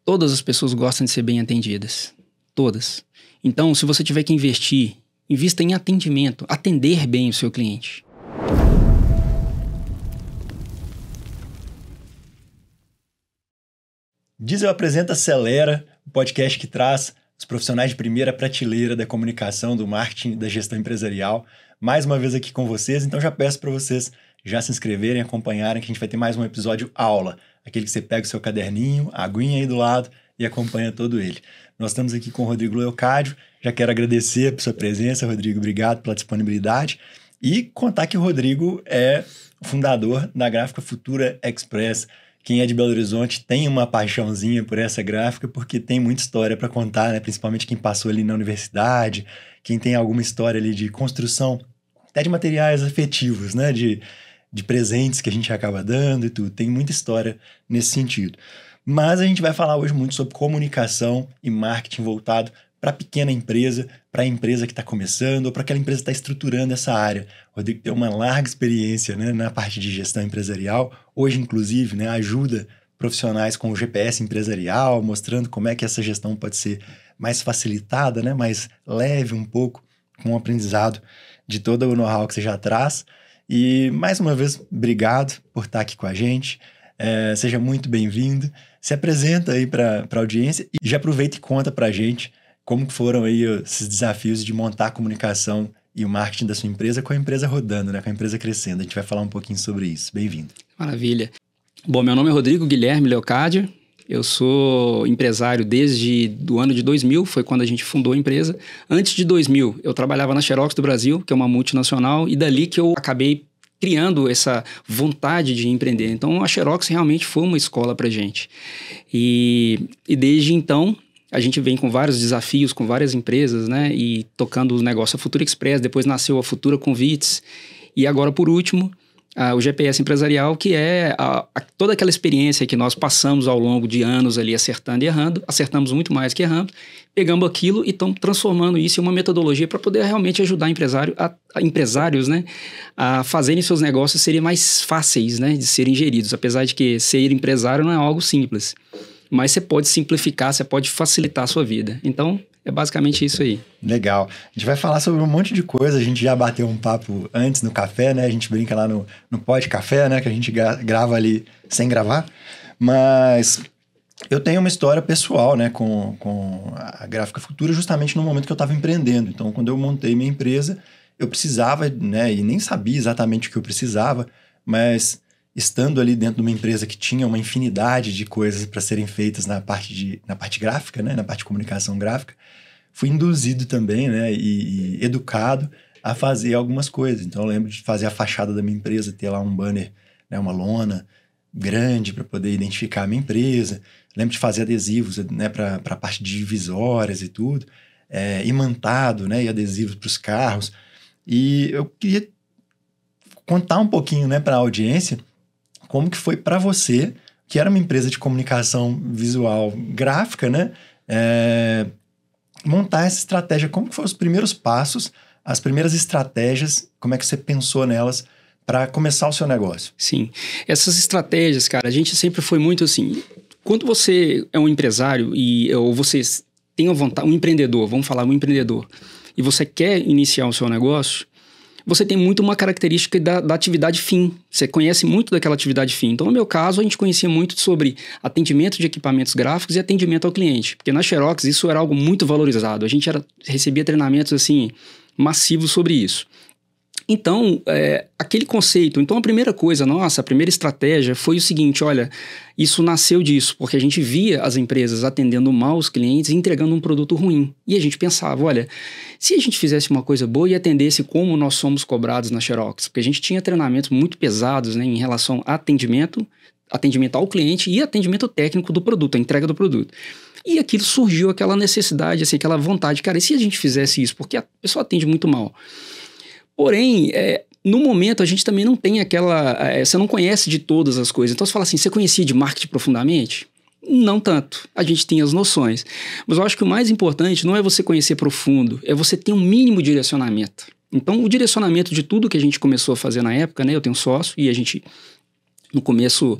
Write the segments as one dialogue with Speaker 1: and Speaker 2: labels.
Speaker 1: Todas as pessoas gostam de ser bem atendidas. Todas. Então, se você tiver que investir, invista em atendimento, atender bem o seu cliente.
Speaker 2: Diesel apresenta Acelera, o podcast que traz os profissionais de primeira prateleira da comunicação, do marketing e da gestão empresarial. Mais uma vez aqui com vocês, então já peço para vocês já se inscreverem, acompanharem, que a gente vai ter mais um episódio aula. Aquele que você pega o seu caderninho, a aguinha aí do lado e acompanha todo ele. Nós estamos aqui com o Rodrigo Leocádio. Já quero agradecer por sua presença, Rodrigo. Obrigado pela disponibilidade. E contar que o Rodrigo é o fundador da Gráfica Futura Express. Quem é de Belo Horizonte tem uma paixãozinha por essa gráfica, porque tem muita história para contar, né? Principalmente quem passou ali na universidade, quem tem alguma história ali de construção, até de materiais afetivos, né? De presentes que a gente acaba dando e tudo. Tem muita história nesse sentido. Mas a gente vai falar hoje muito sobre comunicação e marketing voltado para a pequena empresa, para a empresa que está começando ou para aquela empresa que está estruturando essa área. O Rodrigo tem uma larga experiência, né, na parte de gestão empresarial. Hoje, inclusive, né, ajuda profissionais com o GPS empresarial, mostrando como é que essa gestão pode ser mais facilitada, né, mais leve um pouco, com o aprendizado de todo o know-how que você já traz. E, mais uma vez, obrigado por estar aqui com a gente. Seja muito bem-vindo. Se apresenta aí para a audiência e já aproveita e conta para a gente como foram aí esses desafios de montar a comunicação e o marketing da sua empresa com a empresa rodando, né? Com a empresa crescendo. A gente vai falar um pouquinho sobre isso. Bem-vindo.
Speaker 1: Maravilha. Bom, meu nome é Rodrigo Guilherme Leocádio. Eu sou empresário desde o ano de 2000, foi quando a gente fundou a empresa. Antes de 2000, eu trabalhava na Xerox do Brasil, que é uma multinacional, e dali que eu acabei criando essa vontade de empreender. Então, a Xerox realmente foi uma escola pra gente. E desde então, a gente vem com vários desafios, com várias empresas, né? E tocando o negócio a Futura Express, depois nasceu a Futura Convites. E agora, por último, o GPS empresarial, que é toda aquela experiência que nós passamos ao longo de anos ali acertando e errando, acertamos muito mais que erramos, pegamos aquilo e estamos transformando isso em uma metodologia para poder realmente ajudar empresários, né, a fazerem seus negócios serem mais fáceis, né, de serem geridos, apesar de que ser empresário não é algo simples, mas você pode simplificar, você pode facilitar a sua vida. Então, é basicamente isso aí.
Speaker 2: Legal. A gente vai falar sobre um monte de coisa. A gente já bateu um papo antes no café, né? A gente brinca lá no Pod Café, né? Que a gente grava ali sem gravar. Mas eu tenho uma história pessoal, né? Com a Gráfica Futura, justamente no momento que eu estava empreendendo. Então, quando eu montei minha empresa, eu precisava, né? E nem sabia exatamente o que eu precisava, mas estando ali dentro de uma empresa que tinha uma infinidade de coisas para serem feitas na parte gráfica, né? Na parte de comunicação gráfica, fui induzido também, né, e educado a fazer algumas coisas. Então, eu lembro de fazer a fachada da minha empresa, ter lá um banner, né, uma lona grande para poder identificar a minha empresa. Lembro de fazer adesivos, né, para a parte de divisórias e tudo, imantado, né, e adesivos para os carros. E eu queria contar um pouquinho, né, para a audiência como que foi para você, que era uma empresa de comunicação visual gráfica, né, montar essa estratégia. Como que foram os primeiros passos, as primeiras estratégias, como é que você pensou nelas para começar o seu negócio?
Speaker 1: Sim, essas estratégias, cara, a gente sempre foi muito assim, quando você é um empresário ou você tem a vontade, um empreendedor, vamos falar um empreendedor, e você quer iniciar o seu negócio, você tem muito uma característica da atividade fim. Você conhece muito daquela atividade fim. Então, no meu caso, a gente conhecia muito sobre atendimento de equipamentos gráficos e atendimento ao cliente. Porque na Xerox isso era algo muito valorizado. A gente recebia treinamentos assim, massivos sobre isso. Então, aquele conceito... Então, a primeira coisa nossa, a primeira estratégia foi o seguinte, olha, isso nasceu disso, porque a gente via as empresas atendendo mal os clientes e entregando um produto ruim. E a gente pensava, olha, se a gente fizesse uma coisa boa e atendesse como nós somos cobrados na Xerox, porque a gente tinha treinamentos muito pesados, né, em relação a atendimento ao cliente e atendimento técnico do produto, a entrega do produto. E aquilo surgiu aquela necessidade, assim, aquela vontade, cara, e se a gente fizesse isso? Porque a pessoa atende muito mal. Porém, no momento a gente também não tem aquela... você não conhece de todas as coisas. Então você fala assim, você conhecia de marketing profundamente? Não tanto. A gente tem as noções. Mas eu acho que o mais importante não é você conhecer profundo, é você ter um mínimo direcionamento. Então o direcionamento de tudo que a gente começou a fazer na época, né? Eu tenho sócio e a gente No começo,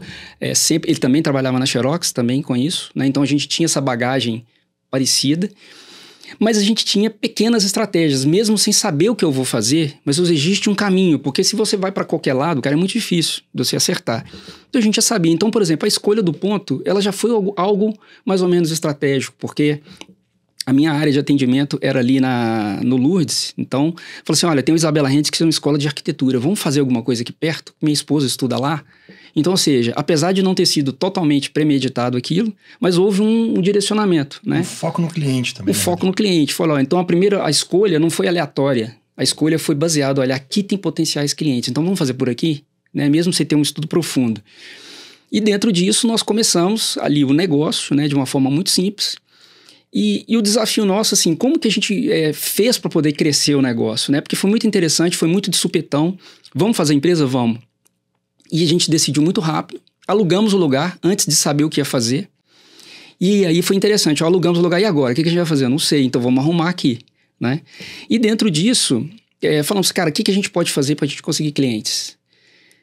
Speaker 1: sempre ele também trabalhava na Xerox, também com isso, né? Então a gente tinha essa bagagem parecida, mas a gente tinha pequenas estratégias, mesmo sem saber o que eu vou fazer, mas existe um caminho, porque se você vai para qualquer lado, cara, é muito difícil de você acertar. Então a gente já sabia. Então, por exemplo, a escolha do ponto, ela já foi algo mais ou menos estratégico, porque a minha área de atendimento era ali no Lourdes, então, falei assim, olha, tem o Isabela Rentes, que é uma escola de arquitetura, vamos fazer alguma coisa aqui perto? Minha esposa estuda lá. Então, ou seja, apesar de não ter sido totalmente premeditado aquilo, mas houve um direcionamento, né?
Speaker 2: Um foco no cliente também.
Speaker 1: Foco no cliente. Falou, então a escolha não foi aleatória, a escolha foi baseada, olha, aqui tem potenciais clientes, então vamos fazer por aqui, né? Mesmo sem ter um estudo profundo. E dentro disso, nós começamos ali o negócio, né? De uma forma muito simples. E o desafio nosso, assim, como que a gente fez para poder crescer o negócio, né? Porque foi muito interessante, foi muito de supetão. Vamos fazer a empresa? Vamos. E a gente decidiu muito rápido. Alugamos o lugar antes de saber o que ia fazer. E aí foi interessante. Alugamos o lugar, e agora? O que a gente vai fazer? Eu não sei, então vamos arrumar aqui, né? E dentro disso, falamos, cara, o que a gente pode fazer para a gente conseguir clientes?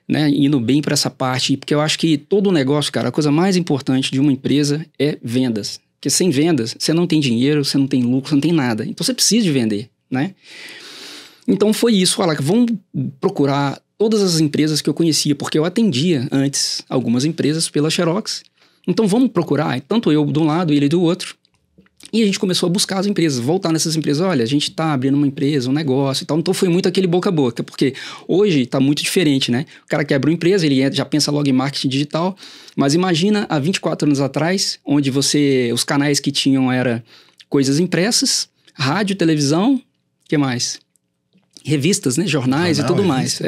Speaker 1: Né? Indo bem para essa parte, porque eu acho que todo negócio, cara, a coisa mais importante de uma empresa é vendas. Porque sem vendas, você não tem dinheiro, você não tem lucro, você não tem nada. Então, você precisa de vender, né? Então, foi isso. Falar que vamos procurar todas as empresas que eu conhecia, porque eu atendia antes algumas empresas pela Xerox. Então, vamos procurar, tanto eu de um lado e ele do outro. E a gente começou a buscar as empresas, voltar nessas empresas. Olha, a gente está abrindo uma empresa, um negócio e tal. Então, foi muito aquele boca a boca, porque hoje está muito diferente, né? O cara que abre uma empresa, ele já pensa logo em marketing digital. Mas imagina há 24 anos atrás, onde os canais que tinham era coisas impressas, rádio, televisão, o que mais? Revistas, né? Jornais e tudo mais.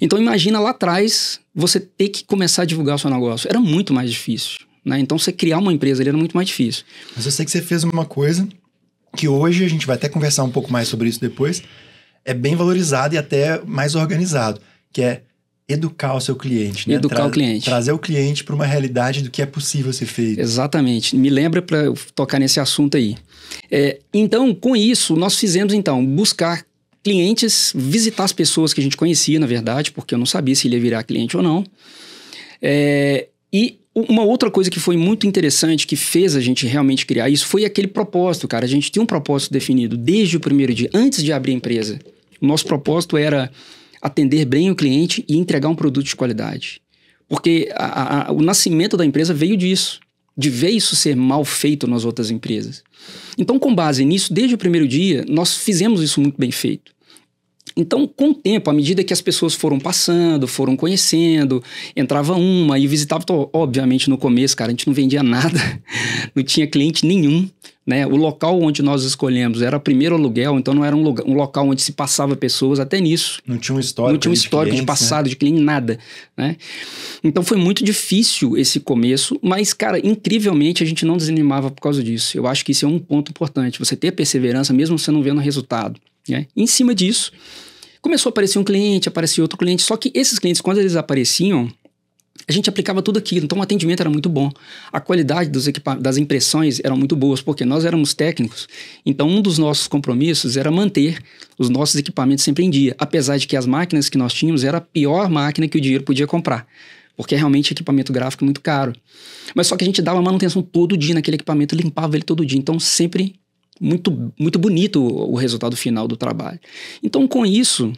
Speaker 1: Então, imagina lá atrás, você ter que começar a divulgar o seu negócio. Era muito mais difícil. Né? Então, você criar uma empresa ali era muito mais difícil.
Speaker 2: Mas eu sei que você fez uma coisa que hoje, a gente vai até conversar um pouco mais sobre isso depois, é bem valorizado e até mais organizado, que é educar o seu cliente. Né?
Speaker 1: Educar o cliente.
Speaker 2: Trazer o cliente para uma realidade do que é possível ser feito.
Speaker 1: Exatamente. Me lembra para eu tocar nesse assunto aí. Então, com isso, nós fizemos, buscar clientes, visitar as pessoas que a gente conhecia, na verdade, porque eu não sabia se ele ia virar cliente ou não. E uma outra coisa que foi muito interessante, que fez a gente realmente criar isso, foi aquele propósito, cara. A gente tinha um propósito definido desde o primeiro dia, antes de abrir a empresa. O nosso propósito era atender bem o cliente e entregar um produto de qualidade. Porque o nascimento da empresa veio disso, de ver isso ser mal feito nas outras empresas. Então, com base nisso, desde o primeiro dia, nós fizemos isso muito bem feito. Então, com o tempo, à medida que as pessoas foram passando, foram conhecendo, entrava uma e visitava, obviamente no começo, cara, a gente não vendia nada, não tinha cliente nenhum, né? O local onde nós escolhemos era primeiro aluguel, então não era um local onde se passava pessoas, até nisso.
Speaker 2: Não tinha um histórico
Speaker 1: de passado, né? De cliente, nada, né? Então foi muito difícil esse começo, mas, cara, incrivelmente a gente não desanimava por causa disso. Eu acho que isso é um ponto importante, você ter perseverança mesmo você não vendo resultado, né? Em cima disso, começou a aparecer um cliente, aparecia outro cliente, só que esses clientes, quando eles apareciam, a gente aplicava tudo aquilo, então o atendimento era muito bom. A qualidade das impressões eram muito boas, porque nós éramos técnicos, então um dos nossos compromissos era manter os nossos equipamentos sempre em dia, apesar de que as máquinas que nós tínhamos era a pior máquina que o dinheiro podia comprar, porque realmente equipamento gráfico é muito caro. Mas só que a gente dava manutenção todo dia naquele equipamento, limpava ele todo dia, então sempre muito, muito bonito o resultado final do trabalho. Então com isso,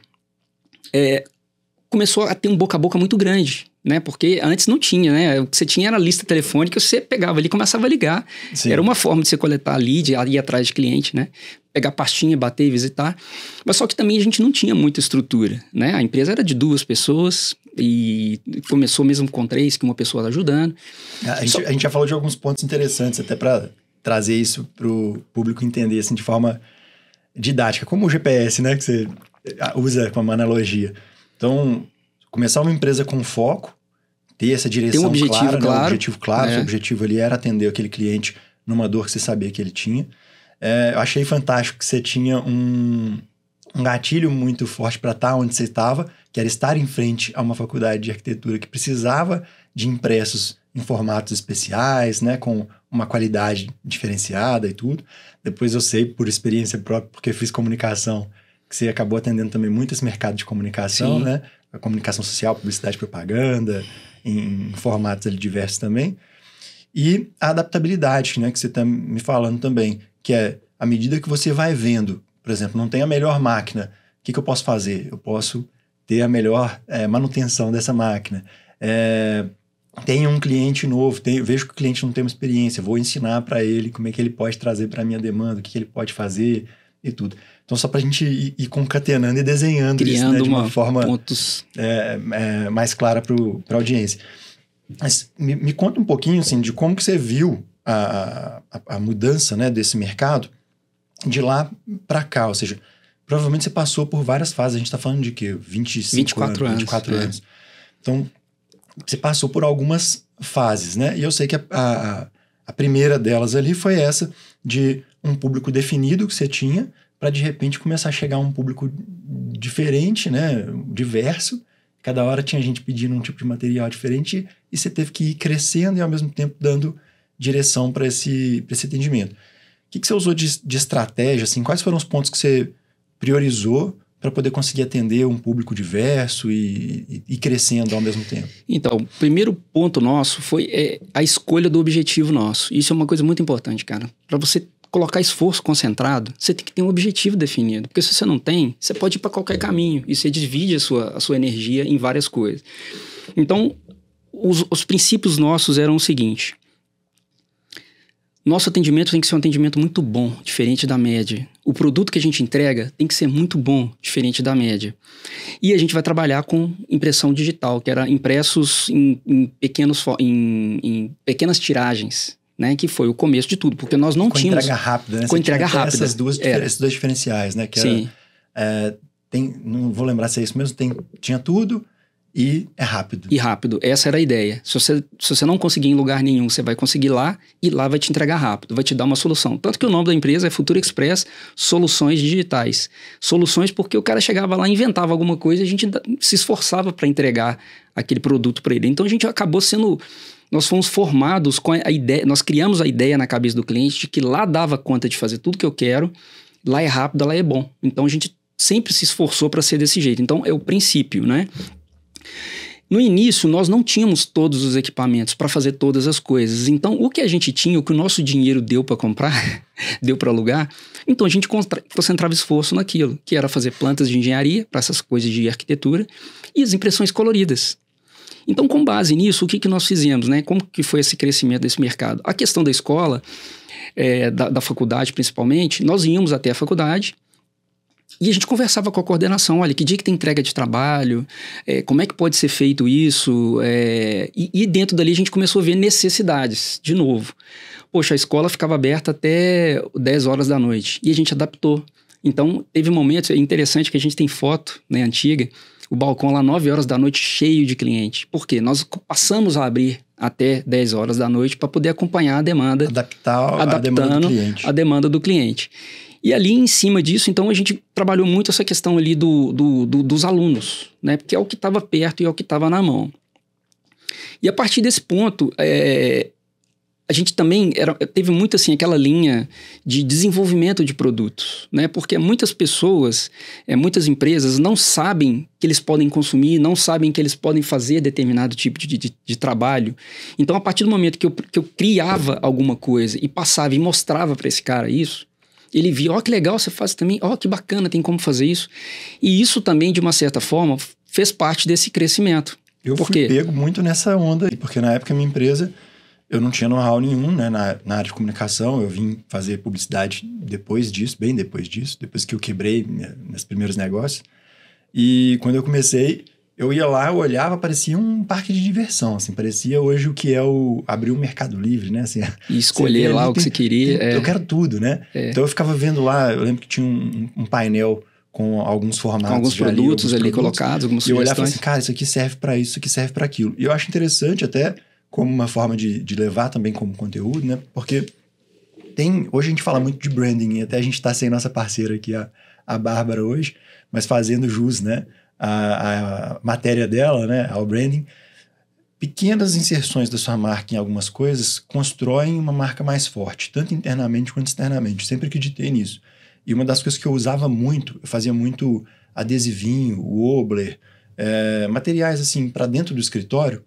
Speaker 1: começou a ter um boca a boca muito grande, né? Porque antes não tinha, né? O que você tinha era a lista telefônica, você pegava ali e começava a ligar. Sim. Era uma forma de você coletar a lead, ir atrás de cliente, né? Pegar pastinha, bater e visitar. Mas só que também a gente não tinha muita estrutura, né? A empresa era de 2 pessoas e começou mesmo com 3, que uma pessoa ajudando.
Speaker 2: A gente já falou de alguns pontos interessantes, até para trazer isso para o público entender assim, de forma didática, como o GPS, né? Que você usa como analogia. Então, começar uma empresa com foco, ter essa direção clara, né? Um objetivo claro. Seu objetivo ali era atender aquele cliente numa dor que você sabia que ele tinha. Eu achei fantástico que você tinha um gatilho muito forte para estar onde você estava, que era estar em frente a uma faculdade de arquitetura que precisava de impressos em formatos especiais, né? Com uma qualidade diferenciada e tudo. Depois eu sei, por experiência própria, porque fiz comunicação, que você acabou atendendo também muito esse mercado de comunicação, Sim. né? A comunicação social, publicidade, propaganda, em formatos ali diversos também. E a adaptabilidade, né, que você está me falando também, que é à medida que você vai vendo, por exemplo, não tem a melhor máquina, o que eu posso fazer? Eu posso ter a melhor manutenção dessa máquina. Tem um cliente novo, vejo que o cliente não tem uma experiência, vou ensinar para ele como é que ele pode trazer para a minha demanda, o que ele pode fazer e tudo. Então, só para a gente ir concatenando e desenhando
Speaker 1: criando
Speaker 2: isso, né, de uma forma
Speaker 1: pontos
Speaker 2: mais clara para a audiência. Mas me conta um pouquinho assim, de como que você viu a mudança, né, desse mercado de lá para cá, ou seja, provavelmente você passou por várias fases, a gente está falando de quê?
Speaker 1: 24 anos.
Speaker 2: 24 anos. Então, você passou por algumas fases, né? E eu sei que a primeira delas ali foi essa de um público definido que você tinha para, de repente, começar a chegar a um público diferente, né? Diverso. Cada hora tinha gente pedindo um tipo de material diferente e você teve que ir crescendo e, ao mesmo tempo, dando direção para esse atendimento. O que você usou de estratégia? Assim, quais foram os pontos que você priorizou para poder conseguir atender um público diverso e crescendo ao mesmo tempo?
Speaker 1: Então, o primeiro ponto nosso foi a escolha do objetivo nosso. Isso é uma coisa muito importante, cara. Para você colocar esforço concentrado, você tem que ter um objetivo definido. Porque se você não tem, você pode ir para qualquer caminho e você divide a sua energia em várias coisas. Então, os princípios nossos eram o seguinte: nosso atendimento tem que ser um atendimento muito bom, diferente da média. O produto que a gente entrega tem que ser muito bom, diferente da média. E a gente vai trabalhar com impressão digital, que era impressos em pequenas tiragens, né? Que foi o começo de tudo, porque nós não tínhamos...
Speaker 2: Com entrega rápida, né?
Speaker 1: Com entrega rápida.
Speaker 2: Esses dois diferenciais, né? Que
Speaker 1: sim.
Speaker 2: Não vou lembrar se é isso mesmo, tinha tudo... E é rápido.
Speaker 1: E rápido. Essa era a ideia. Se você não conseguir em lugar nenhum, você vai conseguir lá e lá vai te entregar rápido, vai te dar uma solução. Tanto que o nome da empresa é Futura Express Soluções Digitais. Soluções porque o cara chegava lá, inventava alguma coisa e a gente se esforçava para entregar aquele produto para ele. Então a gente acabou sendo... Nós fomos formados com a ideia, nós criamos a ideia na cabeça do cliente de que lá dava conta de fazer tudo que eu quero, lá é rápido, lá é bom. Então a gente sempre se esforçou para ser desse jeito. Então é o princípio, né? No início, nós não tínhamos todos os equipamentos para fazer todas as coisas. Então, o que a gente tinha, o que o nosso dinheiro deu para comprar, deu para alugar, então a gente concentrava esforço naquilo, que era fazer plantas de engenharia para essas coisas de arquitetura e as impressões coloridas. Então, com base nisso, o que nós fizemos, né? Como que foi esse crescimento desse mercado? A questão da escola, da faculdade principalmente, nós íamos até a faculdade, e a gente conversava com a coordenação, olha, que dia que tem entrega de trabalho, como é que pode ser feito isso, e dentro dali a gente começou a ver necessidades, de novo. Poxa, a escola ficava aberta até 10 horas da noite, e a gente adaptou. Então, teve momentos, é interessante que a gente tem foto, né, antiga, o balcão lá 9 horas da noite cheio de cliente. Por quê? Nós passamos a abrir até 10 horas da noite para poder acompanhar a demanda.
Speaker 2: Adaptando
Speaker 1: a demanda do cliente. E ali, em cima disso, então, a gente trabalhou muito essa questão ali dos alunos, né? Porque é o que estava perto e é o que estava na mão. E a partir desse ponto, a gente também teve muito, assim, aquela linha de desenvolvimento de produtos, né? Porque muitas pessoas, muitas empresas não sabem que eles podem consumir, não sabem que eles podem fazer determinado tipo de trabalho. Então, a partir do momento que eu criava alguma coisa e passava e mostrava para esse cara isso, ele via, ó, que legal, você faz também, ó, que bacana, tem como fazer isso. E isso também, de uma certa forma, fez parte desse crescimento.
Speaker 2: Eu fui pego muito nessa onda, porque na época a minha empresa, eu não tinha know-how nenhum, né, na área de comunicação, eu vim fazer publicidade depois disso, bem depois disso, depois que eu quebrei meus primeiros negócios. E quando eu comecei, eu ia lá, eu olhava, parecia um parque de diversão, assim, parecia hoje o que é abrir um Mercado Livre, né? Assim,
Speaker 1: e escolher lá o que você queria.
Speaker 2: Eu quero tudo, né? Então eu ficava vendo lá, eu lembro que tinha um painel com alguns formatos. Com
Speaker 1: alguns produtos ali colocados, algumas
Speaker 2: sugestões. E eu olhava e falava assim, cara, isso aqui serve para isso aqui serve para aquilo. E eu acho interessante até como uma forma de levar também como conteúdo, né? Porque hoje a gente fala muito de branding, e até a gente está sem nossa parceira aqui, a Bárbara hoje, mas fazendo jus, né? A matéria dela, né, ao branding, pequenas inserções da sua marca em algumas coisas constroem uma marca mais forte, tanto internamente quanto externamente. Sempre acreditei nisso. E uma das coisas que eu usava muito, eu fazia muito adesivinho, wobbler, materiais assim para dentro do escritório,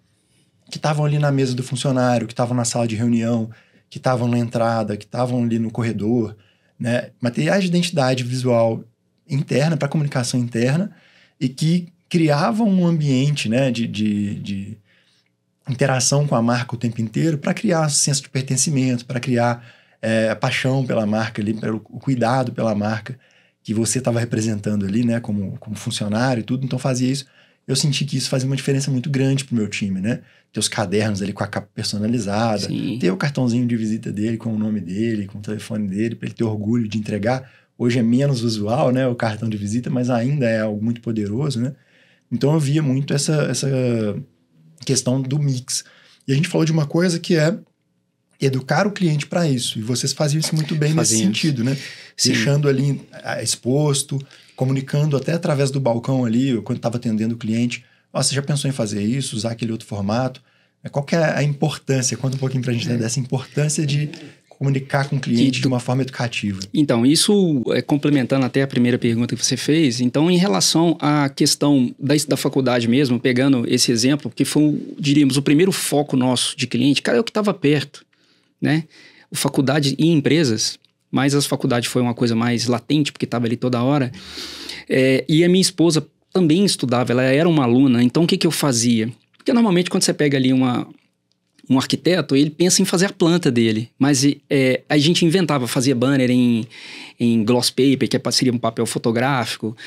Speaker 2: que estavam ali na mesa do funcionário, que estavam na sala de reunião, que estavam na entrada, que estavam ali no corredor, né? Materiais de identidade visual interna, para comunicação interna, e que criavam um ambiente, né, de interação com a marca o tempo inteiro para criar senso de pertencimento, para criar a paixão pela marca, ali, pelo cuidado pela marca que você estava representando ali, né, como funcionário e tudo. Então fazia isso. Eu senti que isso fazia uma diferença muito grande pro meu time, né? Ter os cadernos ali com a capa personalizada,
Speaker 1: Sim.
Speaker 2: ter o cartãozinho de visita dele com o nome dele, com o telefone dele, para ele ter orgulho de entregar. Hoje é menos usual, né, o cartão de visita, mas ainda é algo muito poderoso, né? Então eu via muito essa questão do mix. E a gente falou de uma coisa que é educar o cliente para isso. E vocês faziam isso muito bem nesse sentido, né? Sim. Deixando ali exposto, comunicando até através do balcão ali, quando estava atendendo o cliente. Você já pensou em fazer isso, usar aquele outro formato? Qual que é a importância? Conta um pouquinho para a gente, né, dessa importância de comunicar com o cliente de uma forma educativa.
Speaker 1: Então, isso complementando até a primeira pergunta que você fez. Então, em relação à questão da faculdade mesmo, pegando esse exemplo, que foi, diríamos, o primeiro foco nosso de cliente, cara, é o que estava perto, né? Faculdade e empresas, mas as faculdades foi uma coisa mais latente, porque estava ali toda hora. E a minha esposa também estudava, ela era uma aluna, então o que eu fazia? Porque normalmente quando você pega ali um arquiteto, ele pensa em fazer a planta dele, mas a gente inventava, fazia banner em gloss paper, que seria um papel fotográfico,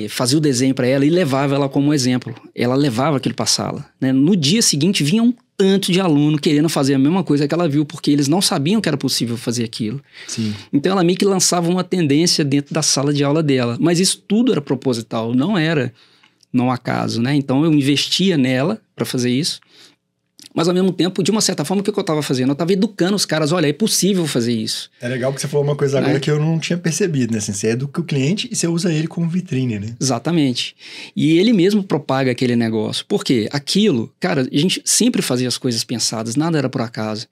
Speaker 1: fazia o desenho para ela e levava ela como exemplo. Ela levava aquilo para a sala, né? No dia seguinte vinha um tanto de aluno querendo fazer a mesma coisa que ela viu, porque eles não sabiam que era possível fazer aquilo.
Speaker 2: Sim.
Speaker 1: Então ela meio que lançava uma tendência dentro da sala de aula dela, mas isso tudo era proposital, não era não acaso, né? Então eu investia nela para fazer isso. Mas ao mesmo tempo, de uma certa forma, o que eu estava fazendo? Eu estava educando os caras, olha, é possível fazer isso.
Speaker 2: É legal que você falou uma coisa agora que eu não tinha percebido, né? Assim, você educa o cliente e você usa ele como vitrine, né?
Speaker 1: Exatamente. E ele mesmo propaga aquele negócio. Por quê? Aquilo, cara, a gente sempre fazia as coisas pensadas, nada era por acaso.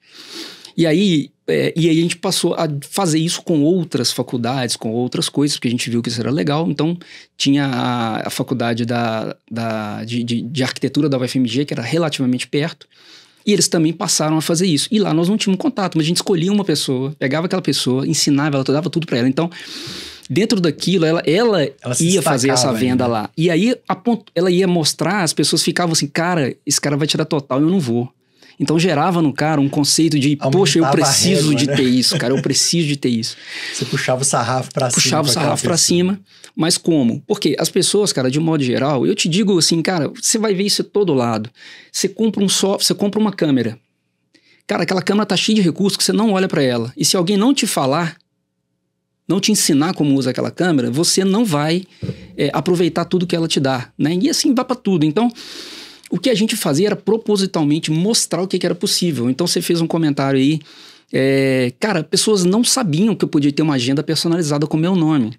Speaker 1: E aí a gente passou a fazer isso com outras faculdades, com outras coisas, porque a gente viu que isso era legal. Então, tinha a faculdade de arquitetura da UFMG, que era relativamente perto, e eles também passaram a fazer isso. E lá nós não tínhamos contato, mas a gente escolhia uma pessoa, pegava aquela pessoa, ensinava, ela dava tudo para ela. Então, dentro daquilo, ela ia fazer essa venda lá. E aí, ela ia mostrar, as pessoas ficavam assim, cara, esse cara vai tirar total, eu não vou. Então gerava no cara um conceito de, poxa, eu preciso de ter isso, cara, eu preciso de ter isso.
Speaker 2: Você puxava o sarrafo pra cima.
Speaker 1: Puxava o sarrafo pra cima, mas como? Porque as pessoas, cara, de um modo geral, eu te digo assim, cara, você vai ver isso de todo lado. Você compra um software, você compra uma câmera. Cara, aquela câmera tá cheia de recursos que você não olha pra ela. E se alguém não te falar, não te ensinar como usa aquela câmera, você não vai aproveitar tudo que ela te dá, né? E assim vai pra tudo. Então, o que a gente fazia era propositalmente mostrar o que era possível. Então, você fez um comentário aí. Cara, pessoas não sabiam que eu podia ter uma agenda personalizada com o meu nome.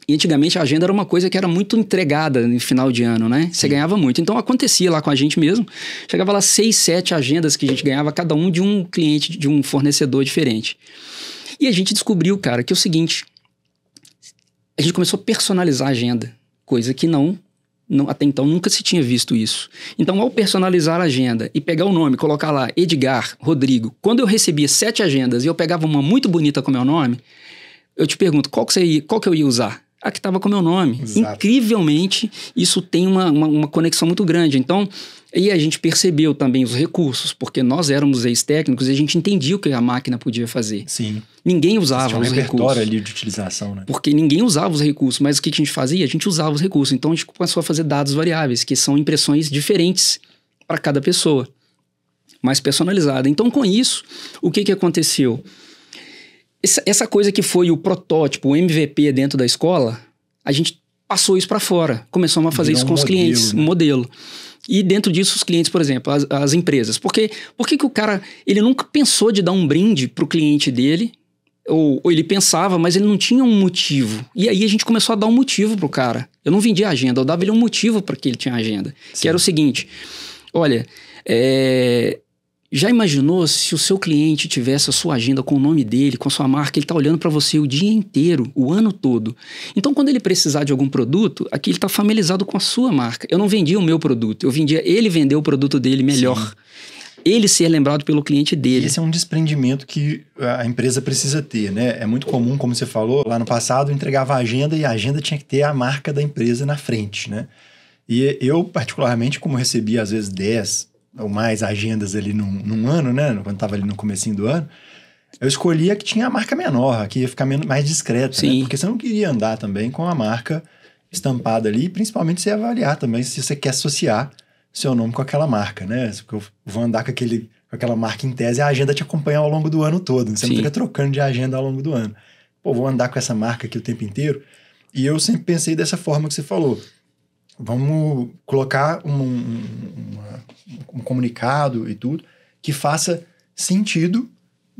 Speaker 1: E antigamente a agenda era uma coisa que era muito entregada no final de ano, né? Você ganhava muito. Então, acontecia lá com a gente mesmo. Chegava lá 6, 7 agendas que a gente ganhava, cada um de um cliente, de um fornecedor diferente. E a gente descobriu, cara, que é o seguinte. A gente começou a personalizar a agenda. Coisa que até então nunca se tinha visto isso. Então, ao personalizar a agenda e pegar o nome, colocar lá Edgar, Rodrigo, quando eu recebia 7 agendas e eu pegava uma muito bonita com meu nome, eu te pergunto, qual que eu ia usar? A que estava com meu nome. Exato. Incrivelmente, isso tem uma conexão muito grande. Então, e a gente percebeu também os recursos, porque nós éramos ex-técnicos e a gente entendia o que a máquina podia fazer.
Speaker 2: Sim.
Speaker 1: Ninguém usava os recursos.
Speaker 2: Tinha um repertório ali de utilização, né?
Speaker 1: Porque ninguém usava os recursos, mas o que a gente fazia? A gente usava os recursos. Então, a gente começou a fazer dados variáveis, que são impressões diferentes para cada pessoa, mais personalizada. Então, com isso, o que aconteceu? Essa coisa que foi o protótipo, o MVP dentro da escola, a gente passou isso para fora. Começamos a fazer isso com os clientes, um modelo. E dentro disso, os clientes, por exemplo, as empresas. Por que o cara, ele nunca pensou de dar um brinde pro cliente dele, ou ele pensava, mas ele não tinha um motivo. E aí a gente começou a dar um motivo pro cara. Eu não vendia agenda, eu dava ele um motivo para que ele tinha agenda. Sim. Que era o seguinte, olha, Já imaginou se o seu cliente tivesse a sua agenda com o nome dele, com a sua marca, ele está olhando para você o dia inteiro, o ano todo. Então, quando ele precisar de algum produto, aqui ele está familiarizado com a sua marca. Eu não vendia o meu produto, eu vendia ele vender o produto dele melhor. Sim. Ele ser lembrado pelo cliente dele.
Speaker 2: Esse é um desprendimento que a empresa precisa ter, né? É muito comum, como você falou, lá no passado entregava a agenda e a agenda tinha que ter a marca da empresa na frente, né? E eu, particularmente, como recebia às vezes 10 ou mais agendas ali num ano, né? Quando estava ali no comecinho do ano, eu escolhia a que tinha a marca menor, que ia ficar mais discreta, né? Porque você não queria andar também com a marca estampada ali, principalmente você avaliar também se você quer associar seu nome com aquela marca, né? Porque eu vou andar com aquela marca em tese, a agenda te acompanha ao longo do ano todo. Você não fica trocando de agenda ao longo do ano. Pô, vou andar com essa marca aqui o tempo inteiro. E eu sempre pensei dessa forma que você falou. Vamos colocar um comunicado e tudo que faça sentido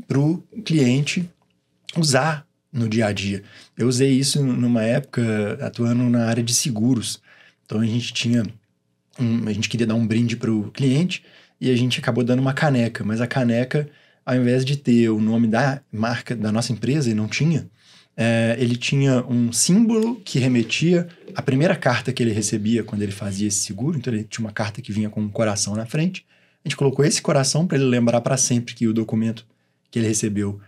Speaker 2: para o cliente usar no dia a dia. Eu usei isso numa época atuando na área de seguros. Então a gente queria dar um brinde para o cliente e a gente acabou dando uma caneca, mas a caneca, ao invés de ter o nome da marca da nossa empresa, e não tinha, ele tinha um símbolo que remetia à primeira carta que ele recebia quando ele fazia esse seguro. Então ele tinha uma carta que vinha com um coração na frente. A gente colocou esse coração para ele lembrar para sempre que o documento que ele recebeu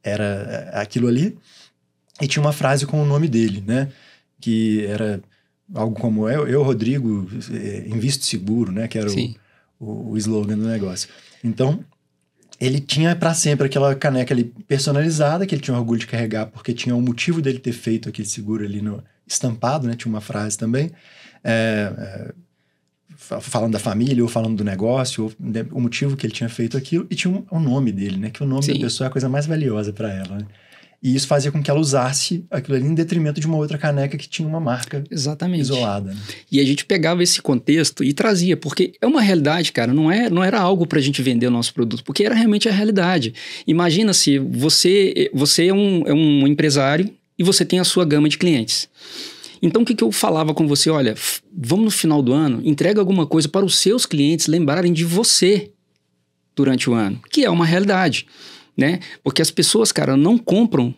Speaker 2: era aquilo ali. E tinha uma frase com o nome dele, né? Que era algo como eu, Rodrigo, invisto seguro, né? Que era o slogan do negócio. Então, ele tinha para sempre aquela caneca ali personalizada, que ele tinha orgulho de carregar, porque tinha o motivo dele ter feito aquele seguro ali estampado, né? Tinha uma frase também, falando da família ou falando do negócio, ou o motivo que ele tinha feito aquilo, e tinha o nome dele, né? Que o nome da pessoa é a coisa mais valiosa para ela, né? E isso fazia com que ela usasse aquilo ali em detrimento de uma outra caneca que tinha uma marca isolada. Né?
Speaker 1: E a gente pegava esse contexto e trazia, porque é uma realidade, cara, não era algo pra gente vender o nosso produto, porque era realmente a realidade. Imagina se você é um empresário e você tem a sua gama de clientes. Então, o que eu falava com você? Olha, vamos no final do ano, entrega alguma coisa para os seus clientes lembrarem de você durante o ano, que é uma realidade. Né? Porque as pessoas, cara, não compram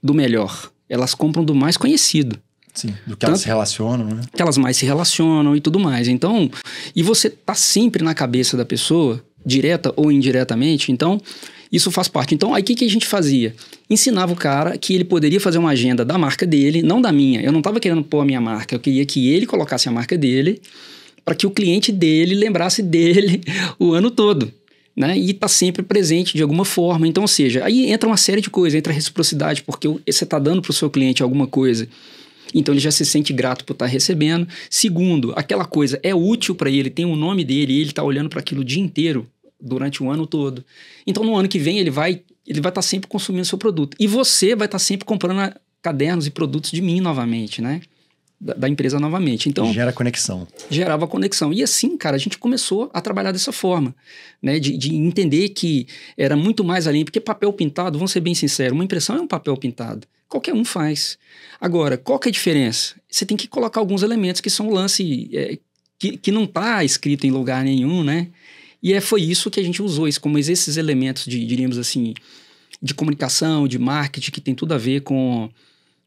Speaker 1: do melhor, elas compram do mais conhecido.
Speaker 2: Sim, do que elas se relacionam, né? Que
Speaker 1: elas mais se relacionam e tudo mais. Então, e você tá sempre na cabeça da pessoa, direta ou indiretamente, então isso faz parte. Então, aí o que a gente fazia? Ensinava o cara que ele poderia fazer uma agenda da marca dele, não da minha. Eu não tava querendo pôr a minha marca, eu queria que ele colocasse a marca dele para que o cliente dele lembrasse dele o ano todo. Né? E está sempre presente de alguma forma. Então, ou seja, aí entra uma série de coisas, entra a reciprocidade, porque você está dando para o seu cliente alguma coisa, então ele já se sente grato por estar recebendo. Segundo, aquela coisa é útil para ele, tem o nome dele, e ele está olhando para aquilo o dia inteiro, durante o ano todo. Então, no ano que vem, ele vai estar sempre consumindo o seu produto. E você vai estar sempre comprando cadernos e produtos de mim novamente, né? Da empresa novamente. Então,
Speaker 2: gera conexão.
Speaker 1: Gerava conexão. E assim, cara, a gente começou a trabalhar dessa forma, né? De entender que era muito mais além, porque papel pintado, vamos ser bem sinceros, uma impressão é um papel pintado. Qualquer um faz. Agora, qual que é a diferença? Você tem que colocar alguns elementos que são o lance que não está escrito em lugar nenhum, né? E foi isso que a gente usou, como esses elementos diríamos assim, de comunicação, de marketing, que tem tudo a ver com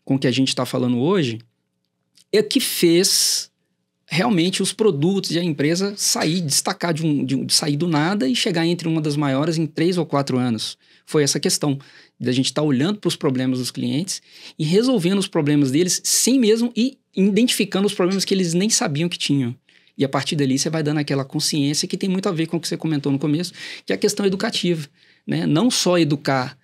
Speaker 1: o que a gente está falando hoje, é que fez realmente os produtos e a empresa destacar de sair do nada e chegar entre uma das maiores em 3 ou 4 anos. Foi essa questão da gente estar olhando para os problemas dos clientes e resolvendo os problemas deles sem mesmo ir identificando os problemas que eles nem sabiam que tinham. E a partir dali você vai dando aquela consciência que tem muito a ver com o que você comentou no começo, que é a questão educativa, né? Não só educar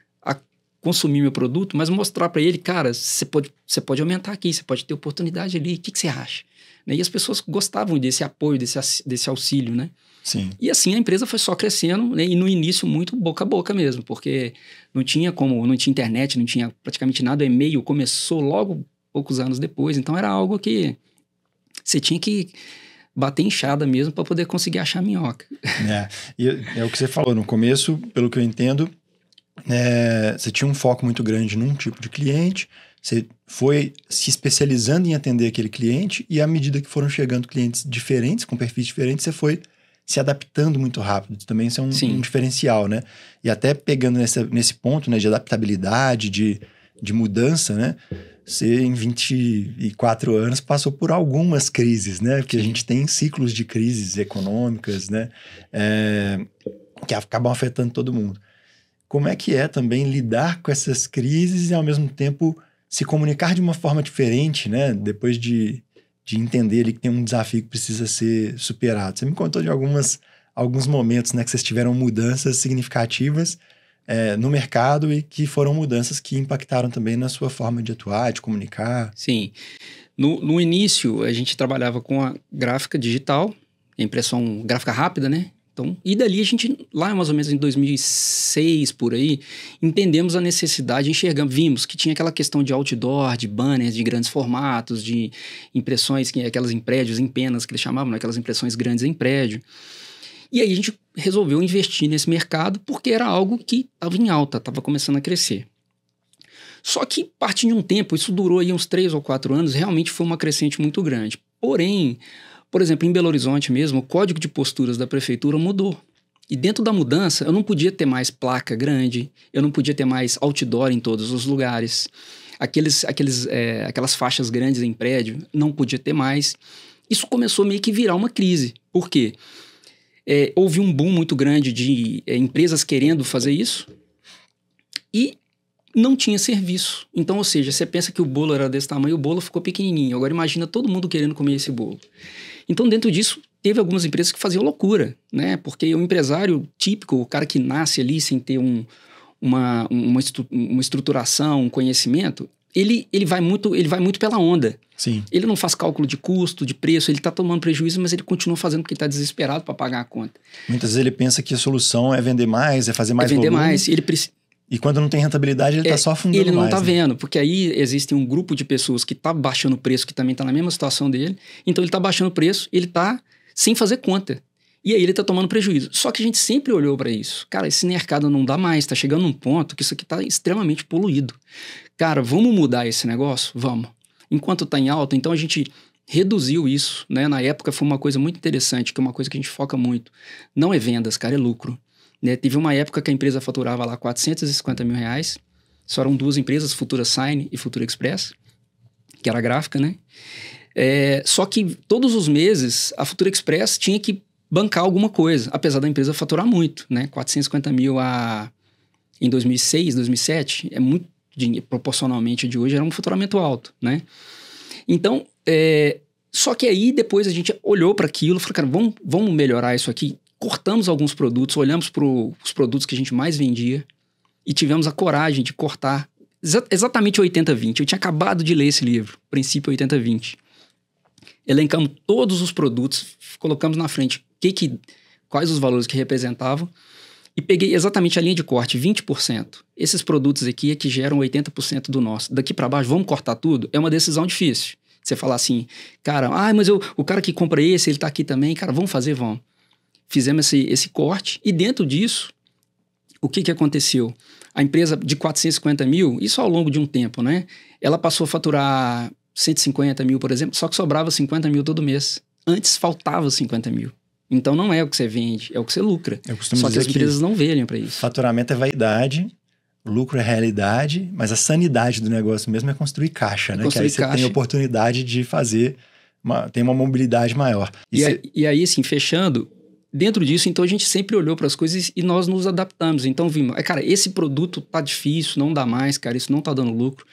Speaker 1: consumir meu produto, mas mostrar para ele, cara, você pode aumentar aqui, você pode ter oportunidade ali, o que você acha? E as pessoas gostavam desse apoio, desse auxílio, né?
Speaker 2: Sim.
Speaker 1: E assim a empresa foi só crescendo, né? E no início muito boca a boca mesmo, porque não tinha internet, não tinha praticamente nada, o e-mail começou logo poucos anos depois, então era algo que você tinha que bater enxada mesmo para poder conseguir achar minhoca.
Speaker 2: E é o que você falou, no começo, pelo que eu entendo, você tinha um foco muito grande num tipo de cliente, você foi se especializando em atender aquele cliente e à medida que foram chegando clientes diferentes, com perfis diferentes, você foi se adaptando muito rápido. Também isso é um diferencial, né? E até pegando nesse ponto, né, de adaptabilidade, de mudança, né? Você, em 24 anos, passou por algumas crises, né? Porque a gente tem ciclos de crises econômicas, né? Que acabam afetando todo mundo. Como é que é também lidar com essas crises e, ao mesmo tempo, se comunicar de uma forma diferente, né? Depois de entender ali que tem um desafio que precisa ser superado. Você me contou de alguns momentos, né? Que vocês tiveram mudanças significativas no mercado e que foram mudanças que impactaram também na sua forma de atuar, de comunicar.
Speaker 1: Sim. No início, a gente trabalhava com a gráfica digital, impressão gráfica rápida, né? Então, e dali a gente, lá mais ou menos em 2006, por aí, entendemos a necessidade, enxergamos, vimos que tinha aquela questão de outdoor, de banners, de grandes formatos, de impressões, aquelas em prédios, em penas que eles chamavam, né? Aquelas impressões grandes em prédio. E aí a gente resolveu investir nesse mercado porque era algo que estava em alta, estava começando a crescer. Só que, partindo de um tempo, isso durou aí uns 3 ou 4 anos, realmente foi uma crescente muito grande. Porém, por exemplo, em Belo Horizonte mesmo, o código de posturas da prefeitura mudou. E dentro da mudança, eu não podia ter mais placa grande, eu não podia ter mais outdoor em todos os lugares. Aquelas faixas grandes em prédio, não podia ter mais. Isso começou meio que virar uma crise. Por quê? Houve um boom muito grande de empresas querendo fazer isso e não tinha serviço. Então, ou seja, você pensa que o bolo era desse tamanho, o bolo ficou pequenininho. Agora imagina todo mundo querendo comer esse bolo. Então, dentro disso, teve algumas empresas que faziam loucura, né? Porque o empresário típico, o cara que nasce ali sem ter uma estruturação, um conhecimento, ele vai muito pela onda.
Speaker 2: Sim.
Speaker 1: Ele não faz cálculo de custo, de preço, ele está tomando prejuízo, mas ele continua fazendo porque está desesperado para pagar a conta.
Speaker 2: Muitas vezes ele pensa que a solução é vender mais, é fazer mais volume.
Speaker 1: Mais.
Speaker 2: E quando não tem rentabilidade, ele está só afundando mais.
Speaker 1: Ele não está
Speaker 2: né?
Speaker 1: vendo, porque aí existe um grupo de pessoas que está baixando o preço, que também está na mesma situação dele. Então ele está baixando o preço, ele está sem fazer conta. E aí ele está tomando prejuízo. Só que a gente sempre olhou para isso. Cara, esse mercado não dá mais, está chegando num ponto que isso aqui está extremamente poluído. Cara, vamos mudar esse negócio? Vamos. Enquanto está em alta, então a gente reduziu isso, né? Na época foi uma coisa muito interessante, que é uma coisa que a gente foca muito. Não é vendas, cara, é lucro. Né? Teve uma época que a empresa faturava lá R$450 mil. Só eram 2 empresas, Futura Sign e Futura Express, que era a gráfica, né? Só que todos os meses a Futura Express tinha que bancar alguma coisa, apesar da empresa faturar muito, né? 450 mil em 2006, 2007, é muito dinheiro, proporcionalmente de hoje, era um faturamento alto, né? Então, só que aí depois a gente olhou para aquilo e falou, cara, vamos melhorar isso aqui. Cortamos alguns produtos, olhamos para os produtos que a gente mais vendia e tivemos a coragem de cortar exatamente 80-20. Eu tinha acabado de ler esse livro, Princípio 80-20. Elencamos todos os produtos, colocamos na frente quais os valores que representavam e peguei exatamente a linha de corte, 20%. Esses produtos aqui é que geram 80% do nosso. Daqui para baixo, vamos cortar tudo? É uma decisão difícil. Você falar assim, cara, mas o cara que compra esse, ele tá aqui também, cara, vamos fazer, vamos. Fizemos esse corte e dentro disso, o que aconteceu? A empresa de 450 mil, isso ao longo de um tempo, né? Ela passou a faturar 150 mil, por exemplo, só que sobrava 50 mil todo mês. Antes faltava 50 mil. Então não é o que você vende, é o que você lucra. Só que as empresas não velham para isso.
Speaker 2: Faturamento é vaidade, lucro é realidade, mas a sanidade do negócio mesmo é construir caixa, né? Que aí você tem a oportunidade de fazer, tem uma mobilidade maior.
Speaker 1: E aí, assim, fechando, dentro disso, então a gente sempre olhou para as coisas e nós nos adaptamos. Então vimos, cara, esse produto tá difícil, não dá mais, cara, isso não tá dando lucro.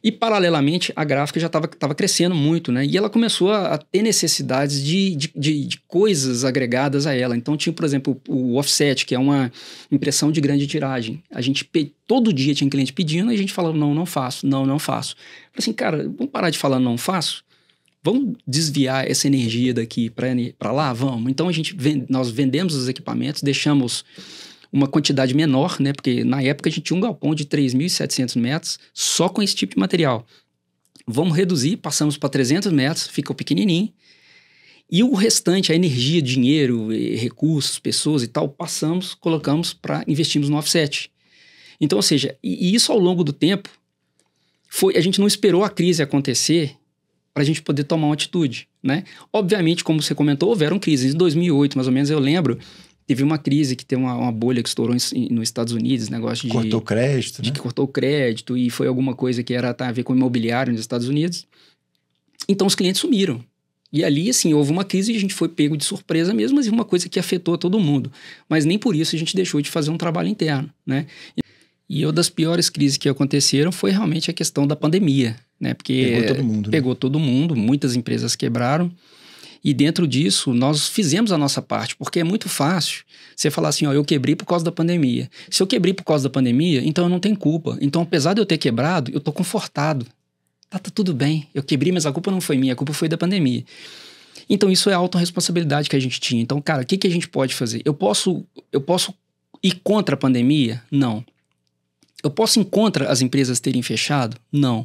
Speaker 1: E paralelamente, a gráfica já tava crescendo muito, né? E ela começou a ter necessidades de coisas agregadas a ela. Então tinha, por exemplo, o offset, que é uma impressão de grande tiragem. A gente todo dia tinha cliente pedindo e a gente falava, não faço. Falei assim, cara, vamos parar de falar não faço? Vamos desviar essa energia daqui para lá? Vamos. Então, nós vendemos os equipamentos, deixamos uma quantidade menor, né? Porque na época a gente tinha um galpão de 3.700 metros só com esse tipo de material. Vamos reduzir, passamos para 300 metros, ficou pequenininho. E o restante, a energia, dinheiro, recursos, pessoas e tal, colocamos investimos no offset. Então, ou seja, e isso ao longo do tempo, a gente não esperou a crise acontecer para a gente poder tomar uma atitude, né? Obviamente, como você comentou, houveram crises. Em 2008, mais ou menos, eu lembro, teve uma crise que tem uma bolha que estourou nos Estados Unidos, negócio de...
Speaker 2: Cortou crédito, né?
Speaker 1: Que cortou o crédito e foi alguma coisa que era a ver com imobiliário nos Estados Unidos. Então, os clientes sumiram. E ali, assim, houve uma crise e a gente foi pego de surpresa mesmo, mas uma coisa que afetou todo mundo. Mas nem por isso a gente deixou de fazer um trabalho interno, né? E uma das piores crises que aconteceram foi realmente a questão da pandemia, né? Porque
Speaker 2: pegou todo mundo,
Speaker 1: pegou todo mundo, muitas empresas quebraram. E dentro disso, nós fizemos a nossa parte, porque é muito fácil você falar assim, ó, eu quebrei por causa da pandemia. Se eu quebrei por causa da pandemia, então eu não tenho culpa. Então, apesar de eu ter quebrado, eu tô confortado. Tá tudo bem, eu quebrei, mas a culpa não foi minha, a culpa foi da pandemia. Então, isso é a autorresponsabilidade que a gente tinha. Então, cara, o que a gente pode fazer? Eu posso ir contra a pandemia? Não. Eu posso ir contra as empresas terem fechado? Não.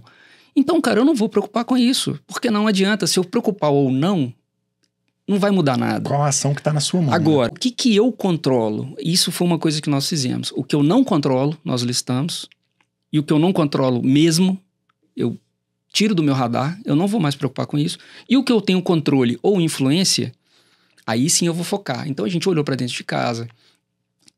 Speaker 1: Então, cara, eu não vou preocupar com isso, porque não adianta, se eu preocupar ou não vai mudar nada.
Speaker 2: Qual a ação que está na sua mão?
Speaker 1: Agora,
Speaker 2: né?
Speaker 1: O que eu controlo? Isso foi uma coisa que nós fizemos. O que eu não controlo, nós listamos, e o que eu não controlo mesmo, eu tiro do meu radar, eu não vou mais preocupar com isso. E o que eu tenho controle ou influência, aí sim eu vou focar. Então a gente olhou para dentro de casa,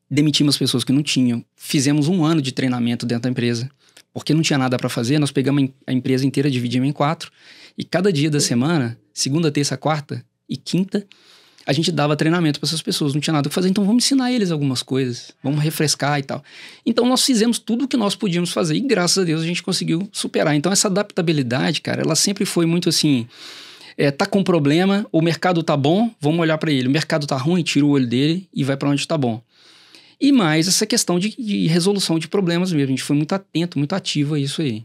Speaker 1: demitimos as pessoas que não tinham, fizemos 1 ano de treinamento dentro da empresa, porque não tinha nada para fazer, nós pegamos a empresa inteira, dividimos em 4, e cada dia da semana, segunda, terça, quarta e quinta, a gente dava treinamento para essas pessoas, não tinha nada o que fazer, então vamos ensinar eles algumas coisas, vamos refrescar e tal. Então nós fizemos tudo o que nós podíamos fazer e graças a Deus a gente conseguiu superar. Então essa adaptabilidade, cara, ela sempre foi muito assim, tá com problema, o mercado tá bom, vamos olhar para ele, o mercado tá ruim, tira o olho dele e vai para onde tá bom. E mais essa questão de resolução de problemas mesmo, a gente foi muito atento, muito ativo a isso aí.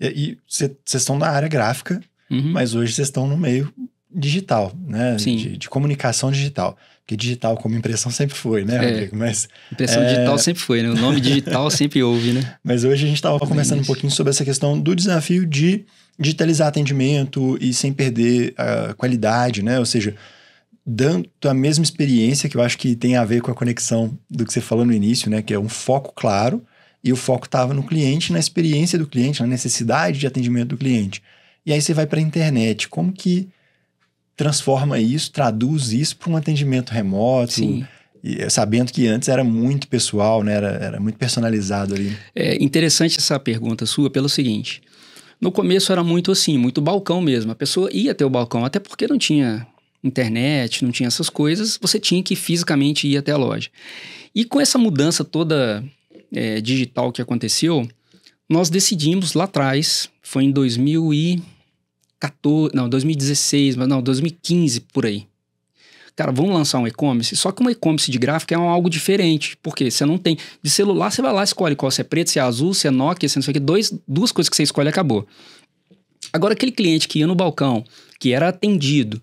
Speaker 2: E vocês estão na área gráfica, mas hoje vocês estão no meio digital, né?
Speaker 1: Sim.
Speaker 2: De comunicação digital. Porque digital como impressão sempre foi, né, Rodrigo? Mas,
Speaker 1: impressão digital sempre foi, né? O nome digital sempre houve, né?
Speaker 2: Mas hoje a gente estava conversando um pouquinho sobre essa questão do desafio de digitalizar atendimento e sem perder a qualidade, né? Ou seja, dando a mesma experiência que eu acho que tem a ver com a conexão do que você falou no início, né? Que é um foco claro e o foco estava no cliente, na experiência do cliente, na necessidade de atendimento do cliente. E aí você vai para a internet. Como que transforma isso, traduz isso para um atendimento remoto, sabendo que antes era muito pessoal, né? Era muito personalizado ali.
Speaker 1: É interessante essa pergunta sua pelo seguinte, no começo era muito assim, muito balcão mesmo, a pessoa ia até o balcão, até porque não tinha internet, não tinha essas coisas, você tinha que fisicamente ir até a loja. E com essa mudança toda digital que aconteceu, nós decidimos lá atrás, foi em 2016, mas não, 2015, por aí. Cara, vamos lançar um e-commerce, só que um e-commerce de gráfica é algo diferente, porque você não tem... De celular, você vai lá e escolhe qual, se é preto, se é azul, se é Nokia, se não sei o que, duas coisas que você escolhe e acabou. Agora, aquele cliente que ia no balcão, que era atendido,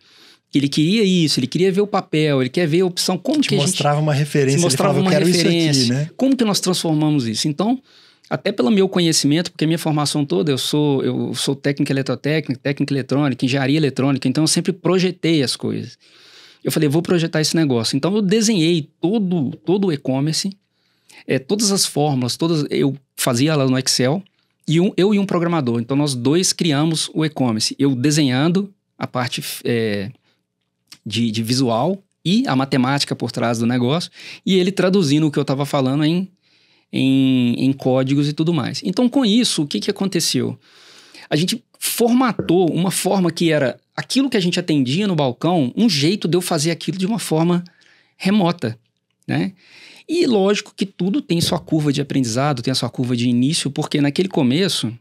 Speaker 1: que ele queria isso, ele queria ver o papel, ele quer ver a opção, como que a gente...
Speaker 2: mostrava uma referência,
Speaker 1: mostrava
Speaker 2: ele falava, eu quero isso aqui, né?
Speaker 1: Como que nós transformamos isso? Então... Até pelo meu conhecimento, porque a minha formação toda, eu sou técnica eletrotécnica, técnica eletrônica, engenharia eletrônica, então eu sempre projetei as coisas. Eu falei, vou projetar esse negócio. Então eu desenhei todo o e-commerce, todas as fórmulas, eu fazia lá no Excel, e eu e um programador. Então nós dois criamos o e-commerce. Eu desenhando a parte de visual e a matemática por trás do negócio, e ele traduzindo o que eu estava falando em códigos e tudo mais. Então, com isso, o que aconteceu? A gente formatou uma forma que era aquilo que a gente atendia no balcão, um jeito de eu fazer aquilo de uma forma remota, né? E lógico que tudo tem sua curva de aprendizado, tem a sua curva de início, porque naquele começo,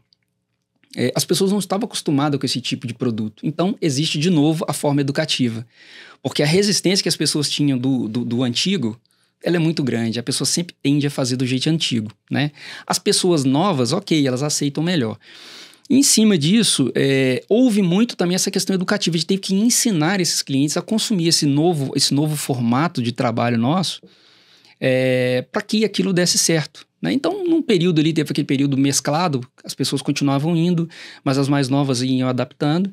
Speaker 1: as pessoas não estavam acostumadas com esse tipo de produto. Então, existe de novo a forma educativa. Porque a resistência que as pessoas tinham do antigo, ela é muito grande, a pessoa sempre tende a fazer do jeito antigo, né? As pessoas novas, ok, elas aceitam melhor. E em cima disso, houve muito também essa questão educativa, de ter que ensinar esses clientes a consumir esse novo formato de trabalho nosso, para que aquilo desse certo, né? Então, num período ali, teve aquele período mesclado, as pessoas continuavam indo, mas as mais novas iam adaptando.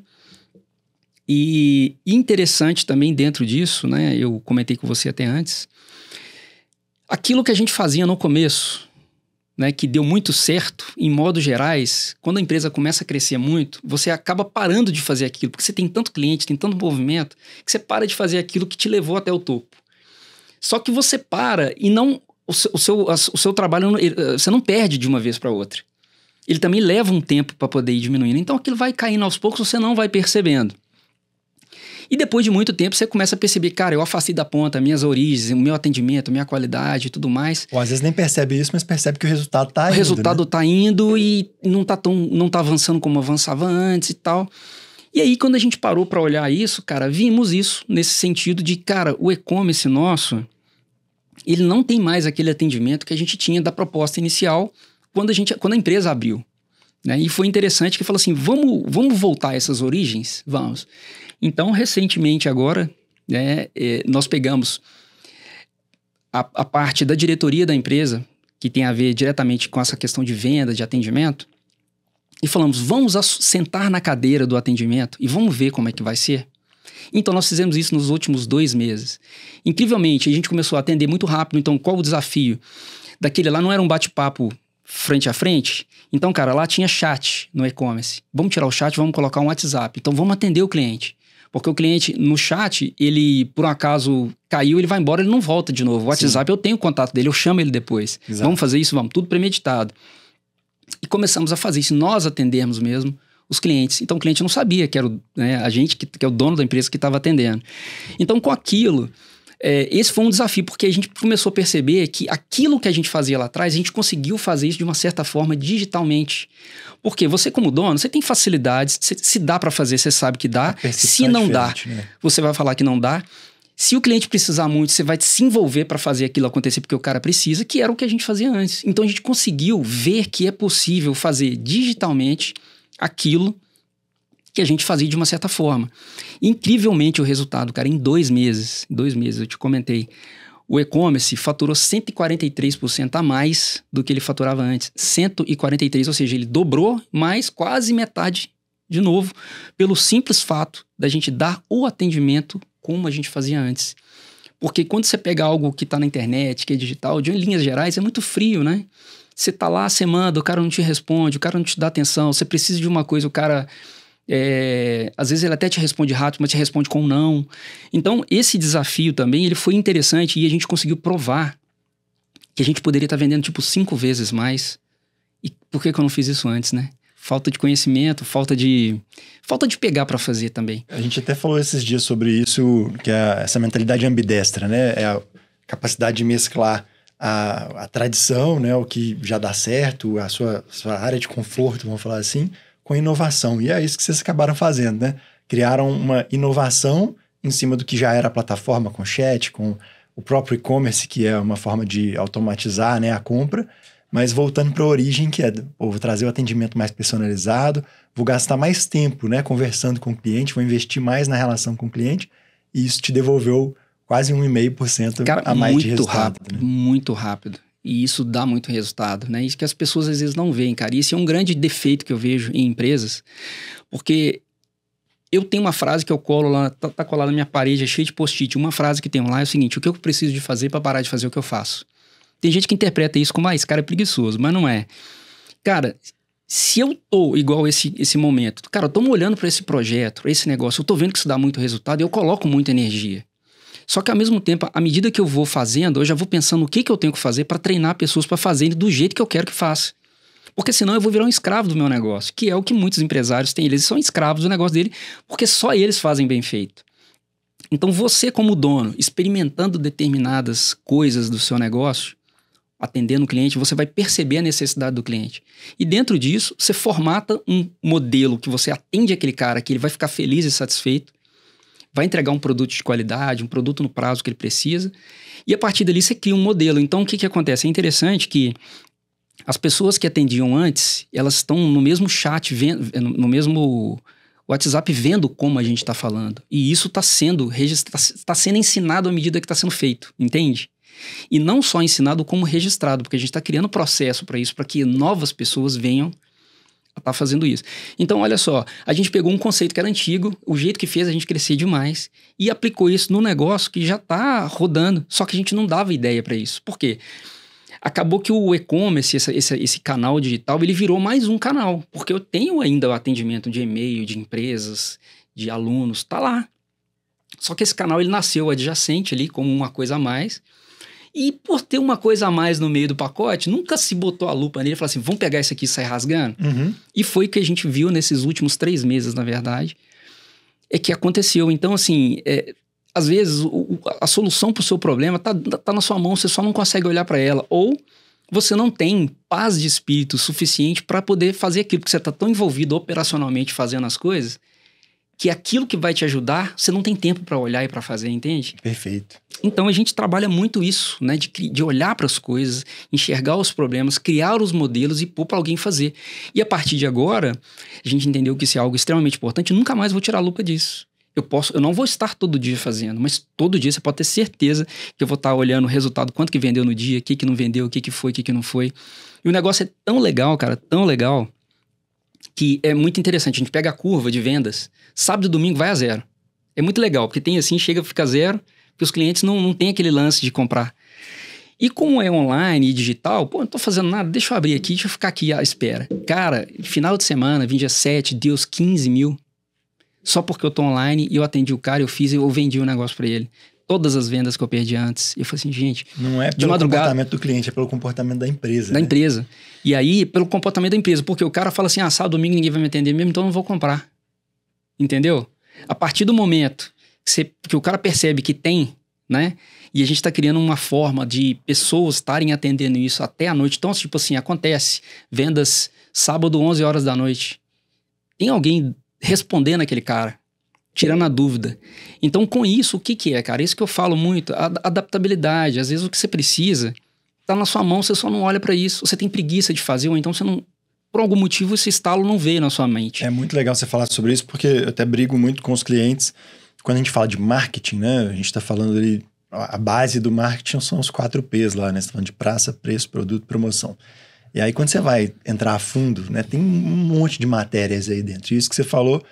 Speaker 1: E interessante também dentro disso, né? Eu comentei com você até antes, aquilo que a gente fazia no começo, né, que deu muito certo, em modos gerais, quando a empresa começa a crescer muito, você acaba parando de fazer aquilo, porque você tem tanto cliente, tem tanto movimento, que você para de fazer aquilo que te levou até o topo. Só que você para e não o seu trabalho, você não perde de uma vez para outra. Ele também leva um tempo para poder ir diminuindo. Então aquilo vai caindo aos poucos, você não vai percebendo. E depois de muito tempo, você começa a perceber, cara, eu afastei da ponta minhas origens, o meu atendimento, minha qualidade e tudo mais.
Speaker 2: Ou às vezes nem percebe isso, mas percebe que o resultado tá indo.
Speaker 1: O resultado tá indo e não tá avançando como avançava antes e tal. E aí, quando a gente parou para olhar isso, cara, vimos isso nesse sentido de, cara, o e-commerce nosso, ele não tem mais aquele atendimento que a gente tinha da proposta inicial quando a empresa abriu. Né? E foi interessante que falou assim, vamos voltar a essas origens? Vamos. Então, recentemente agora, né, nós pegamos a parte da diretoria da empresa, que tem a ver diretamente com essa questão de venda, de atendimento, e falamos, vamos sentar na cadeira do atendimento e vamos ver como é que vai ser. Então, nós fizemos isso nos últimos 2 meses. Incrivelmente, a gente começou a atender muito rápido. Então, qual o desafio? Daquele lá não era um bate-papo frente a frente? Então, cara, lá tinha chat no e-commerce. Vamos tirar o chat, vamos colocar um WhatsApp. Então, vamos atender o cliente. Porque o cliente, no chat, ele, por um acaso, caiu, ele vai embora, ele não volta de novo. O WhatsApp, eu tenho o contato dele, eu chamo ele depois. Exato. Vamos fazer isso? Vamos. Tudo premeditado. E começamos a fazer isso. Nós atendermos mesmo os clientes. Então, o cliente não sabia que era a gente, que é o dono da empresa, que estava atendendo. Então, com aquilo, esse foi um desafio, porque a gente começou a perceber que aquilo que a gente fazia lá atrás, a gente conseguiu fazer isso de uma certa forma digitalmente. Porque você, como dono, você tem facilidades, se dá para fazer, você sabe que dá. Se não dá, né? Você vai falar que não dá. Se o cliente precisar muito, você vai se envolver para fazer aquilo acontecer porque o cara precisa, que era o que a gente fazia antes. Então, a gente conseguiu ver que é possível fazer digitalmente aquilo que a gente fazia de uma certa forma. Incrivelmente o resultado, cara, em 2 meses, eu te comentei, o e-commerce faturou 143% a mais do que ele faturava antes. 143%, ou seja, ele dobrou, mais quase metade de novo, pelo simples fato da gente dar o atendimento como a gente fazia antes. Porque quando você pega algo que está na internet, que é digital, de linhas gerais, é muito frio, né? Você tá lá, você manda, o cara não te responde, o cara não te dá atenção, você precisa de uma coisa, o cara... às vezes ele até te responde rápido, mas te responde com um não. Então, esse desafio também, ele foi interessante e a gente conseguiu provar que a gente poderia estar vendendo tipo 5 vezes mais. E por que eu não fiz isso antes, né? Falta de conhecimento, falta de pegar para fazer também.
Speaker 2: A gente até falou esses dias sobre isso, que é essa mentalidade ambidestra, né? É a capacidade de mesclar a tradição, né? O que já dá certo, a sua área de conforto, vamos falar assim, com inovação. E é isso que vocês acabaram fazendo, né? Criaram uma inovação em cima do que já era a plataforma, com chat, com o próprio e-commerce, que é uma forma de automatizar, né, a compra, mas voltando para a origem, que é, vou trazer o atendimento mais personalizado, vou gastar mais tempo, né, conversando com o cliente, vou investir mais na relação com o cliente, e isso te devolveu quase 1,5% a mais de resultado.
Speaker 1: Rápido, né? Muito rápido. E isso dá muito resultado, né? Isso que as pessoas às vezes não veem, cara. E esse é um grande defeito que eu vejo em empresas, porque eu tenho uma frase que eu colo lá, tá colada na minha parede, é cheia de post-it. Uma frase que tem lá é o seguinte: o que eu preciso de fazer para parar de fazer o que eu faço? Tem gente que interpreta isso como, esse cara é preguiçoso, mas não é. Cara, se eu tô igual esse momento, cara, eu tô olhando para esse projeto, pra esse negócio, eu tô vendo que isso dá muito resultado e eu coloco muita energia. Só que ao mesmo tempo, à medida que eu vou fazendo, eu já vou pensando o que eu tenho que fazer para treinar pessoas para fazerem do jeito que eu quero que faça. Porque senão eu vou virar um escravo do meu negócio, que é o que muitos empresários têm. Eles são escravos do negócio dele porque só eles fazem bem feito. Então você, como dono, experimentando determinadas coisas do seu negócio, atendendo o cliente, você vai perceber a necessidade do cliente. E dentro disso, você formata um modelo que você atende aquele cara, que ele vai ficar feliz e satisfeito, vai entregar um produto de qualidade, um produto no prazo que ele precisa, e a partir dali você cria um modelo. Então, o que acontece? É interessante que as pessoas que atendiam antes, elas estão no mesmo chat, no mesmo WhatsApp, vendo como a gente está falando. E isso está sendo ensinado à medida que está sendo feito, entende? E não só ensinado, como registrado, porque a gente está criando processo para isso, para que novas pessoas venham a estar fazendo isso. Então, olha só, a gente pegou um conceito que era antigo, o jeito que fez a gente crescer demais, e aplicou isso no negócio que já está rodando, só que a gente não dava ideia para isso. Por quê? Acabou que o e-commerce, esse canal digital, ele virou mais um canal, porque eu tenho ainda o atendimento de e-mail, de empresas, de alunos, tá lá. Só que esse canal, ele nasceu adjacente ali, como uma coisa a mais, e por ter uma coisa a mais no meio do pacote, nunca se botou a lupa nele e falou assim, vamos pegar isso aqui e sair rasgando? E foi o que a gente viu nesses últimos 3 meses, na verdade, é que aconteceu. Então, assim, às vezes a solução para o seu problema tá na sua mão, você só não consegue olhar para ela, ou você não tem paz de espírito suficiente para poder fazer aquilo, porque você está tão envolvido operacionalmente fazendo as coisas, que aquilo que vai te ajudar, você não tem tempo para olhar e para fazer, entende?
Speaker 2: Perfeito.
Speaker 1: Então a gente trabalha muito isso, né? De olhar para as coisas, enxergar os problemas, criar os modelos e pôr para alguém fazer. E a partir de agora, a gente entendeu que isso é algo extremamente importante, nunca mais vou tirar a lupa disso. Eu não vou estar todo dia fazendo, mas todo dia você pode ter certeza que eu vou estar olhando o resultado, quanto que vendeu no dia, o que não vendeu, o que foi, o que não foi. E o negócio é tão legal, cara, tão legal, que é muito interessante. A gente pega a curva de vendas, sábado e domingo vai a 0. É muito legal, porque tem assim, chega a ficar 0, porque os clientes não têm aquele lance de comprar. E como é online e digital, pô, não tô fazendo nada, deixa eu abrir aqui, deixa eu ficar aqui à espera. Cara, final de semana, vim dia 7, deu 15 mil, só porque eu tô online e eu atendi o cara, eu vendi o negócio pra ele. Todas as vendas que eu perdi antes. Eu falei assim, gente...
Speaker 2: Não é pelo comportamento do cliente, é pelo comportamento da empresa.
Speaker 1: Da empresa. E aí, pelo comportamento da empresa. Porque o cara fala assim, sábado, domingo ninguém vai me atender mesmo, então eu não vou comprar. Entendeu? A partir do momento que o cara percebe que tem, né? E a gente tá criando uma forma de pessoas estarem atendendo isso até a noite. Então, tipo assim, acontece. Vendas sábado, 11 horas da noite. Tem alguém respondendo aquele cara. Tirando a dúvida. Então, com isso, o que é, cara? Isso que eu falo muito, a adaptabilidade. Às vezes o que você precisa tá na sua mão, você só não olha para isso. Você tem preguiça de fazer, ou então você não... Por algum motivo, esse estalo não veio na sua mente.
Speaker 2: É muito legal você falar sobre isso, porque eu até brigo muito com os clientes. Quando a gente fala de marketing, né? A gente tá falando ali... A base do marketing são os 4 P's lá, né? Você tá falando de praça, preço, produto, promoção. E aí, quando você vai entrar a fundo, né? Tem um monte de matérias aí dentro. Isso que você falou...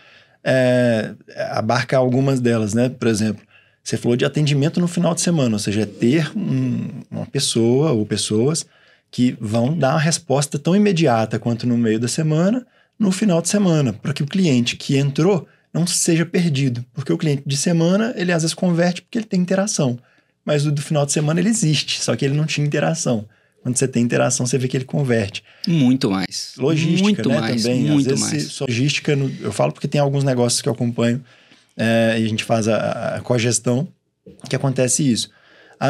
Speaker 2: abarca algumas delas, né? Por exemplo, você falou de atendimento no final de semana, ou seja, ter uma pessoa ou pessoas que vão dar uma resposta tão imediata quanto no meio da semana, no final de semana, para que o cliente que entrou não seja perdido, porque o cliente de semana, ele às vezes converte porque ele tem interação, mas o do final de semana ele existe, só que ele não tinha interação. Quando você tem interação, você vê que ele converte.
Speaker 1: Muito mais.
Speaker 2: Logística,
Speaker 1: muito
Speaker 2: né?
Speaker 1: Mais,
Speaker 2: também.
Speaker 1: muito
Speaker 2: Às vezes,
Speaker 1: mais.
Speaker 2: Logística, eu falo porque tem alguns negócios que eu acompanho e a gente faz a cogestão, que acontece isso.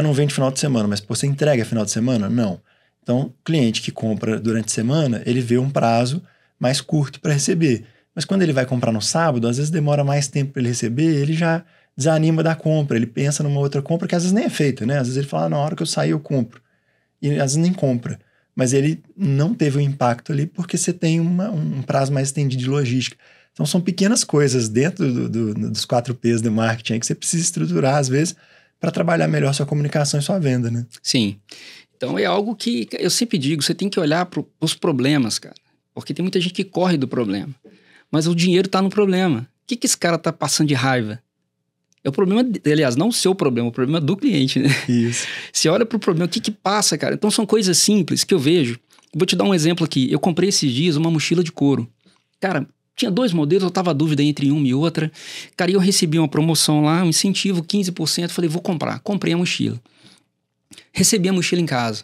Speaker 2: Não vende final de semana, mas você entrega final de semana? Não. Então, o cliente que compra durante a semana, ele vê um prazo mais curto para receber. Mas quando ele vai comprar no sábado, às vezes demora mais tempo para ele receber, ele já desanima da compra, ele pensa numa outra compra que às vezes nem é feita, né? Às vezes ele fala, na hora que eu sair eu compro. E às vezes nem compra. Mas ele não teve um impacto ali porque você tem um prazo mais estendido de logística. Então são pequenas coisas dentro dos 4 P's do marketing que você precisa estruturar, às vezes, para trabalhar melhor sua comunicação e sua venda, né?
Speaker 1: Sim. Então é algo que eu sempre digo, você tem que olhar para os problemas, cara. Porque tem muita gente que corre do problema. Mas o dinheiro está no problema. O que esse cara tá passando de raiva? É o problema, aliás, não o seu problema, o problema do cliente, né?
Speaker 2: Isso.
Speaker 1: Você olha pro problema, o que passa, cara? Então são coisas simples que eu vejo. Vou te dar um exemplo aqui. Eu comprei esses dias uma mochila de couro. Cara, tinha 2 modelos, eu tava dúvida entre uma e outra. Cara, e eu recebi uma promoção lá, um incentivo, 15%. Falei, vou comprar. Comprei a mochila. Recebi a mochila em casa.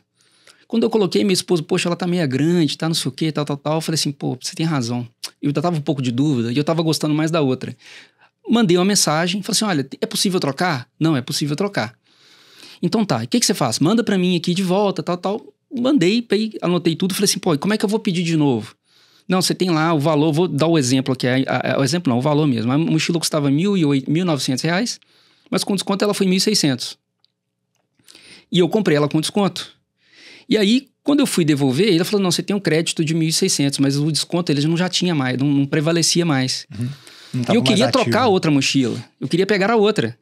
Speaker 1: Quando eu coloquei, minha esposa, poxa, ela tá meio grande, tá não sei o quê, tal. Eu falei assim, pô, você tem razão. Eu tava um pouco de dúvida e eu tava gostando mais da outra. Mandei uma mensagem, falei assim, olha, é possível trocar? Não, é possível trocar. Então tá, o que você faz? Manda pra mim aqui de volta, tal. Mandei, anotei tudo, falei assim, pô, e como é que eu vou pedir de novo? Não, você tem lá o valor, vou dar o exemplo aqui, o exemplo não, o valor mesmo. A mochila custava R$1.900, mas com desconto ela foi R$1.600. E eu comprei ela com desconto. E aí, quando eu fui devolver, ele falou, não, você tem um crédito de R$1.600, mas o desconto ele não já tinha mais, não prevalecia mais.
Speaker 2: Uhum.
Speaker 1: E eu queria trocar a outra mochila. Eu queria pegar a outra.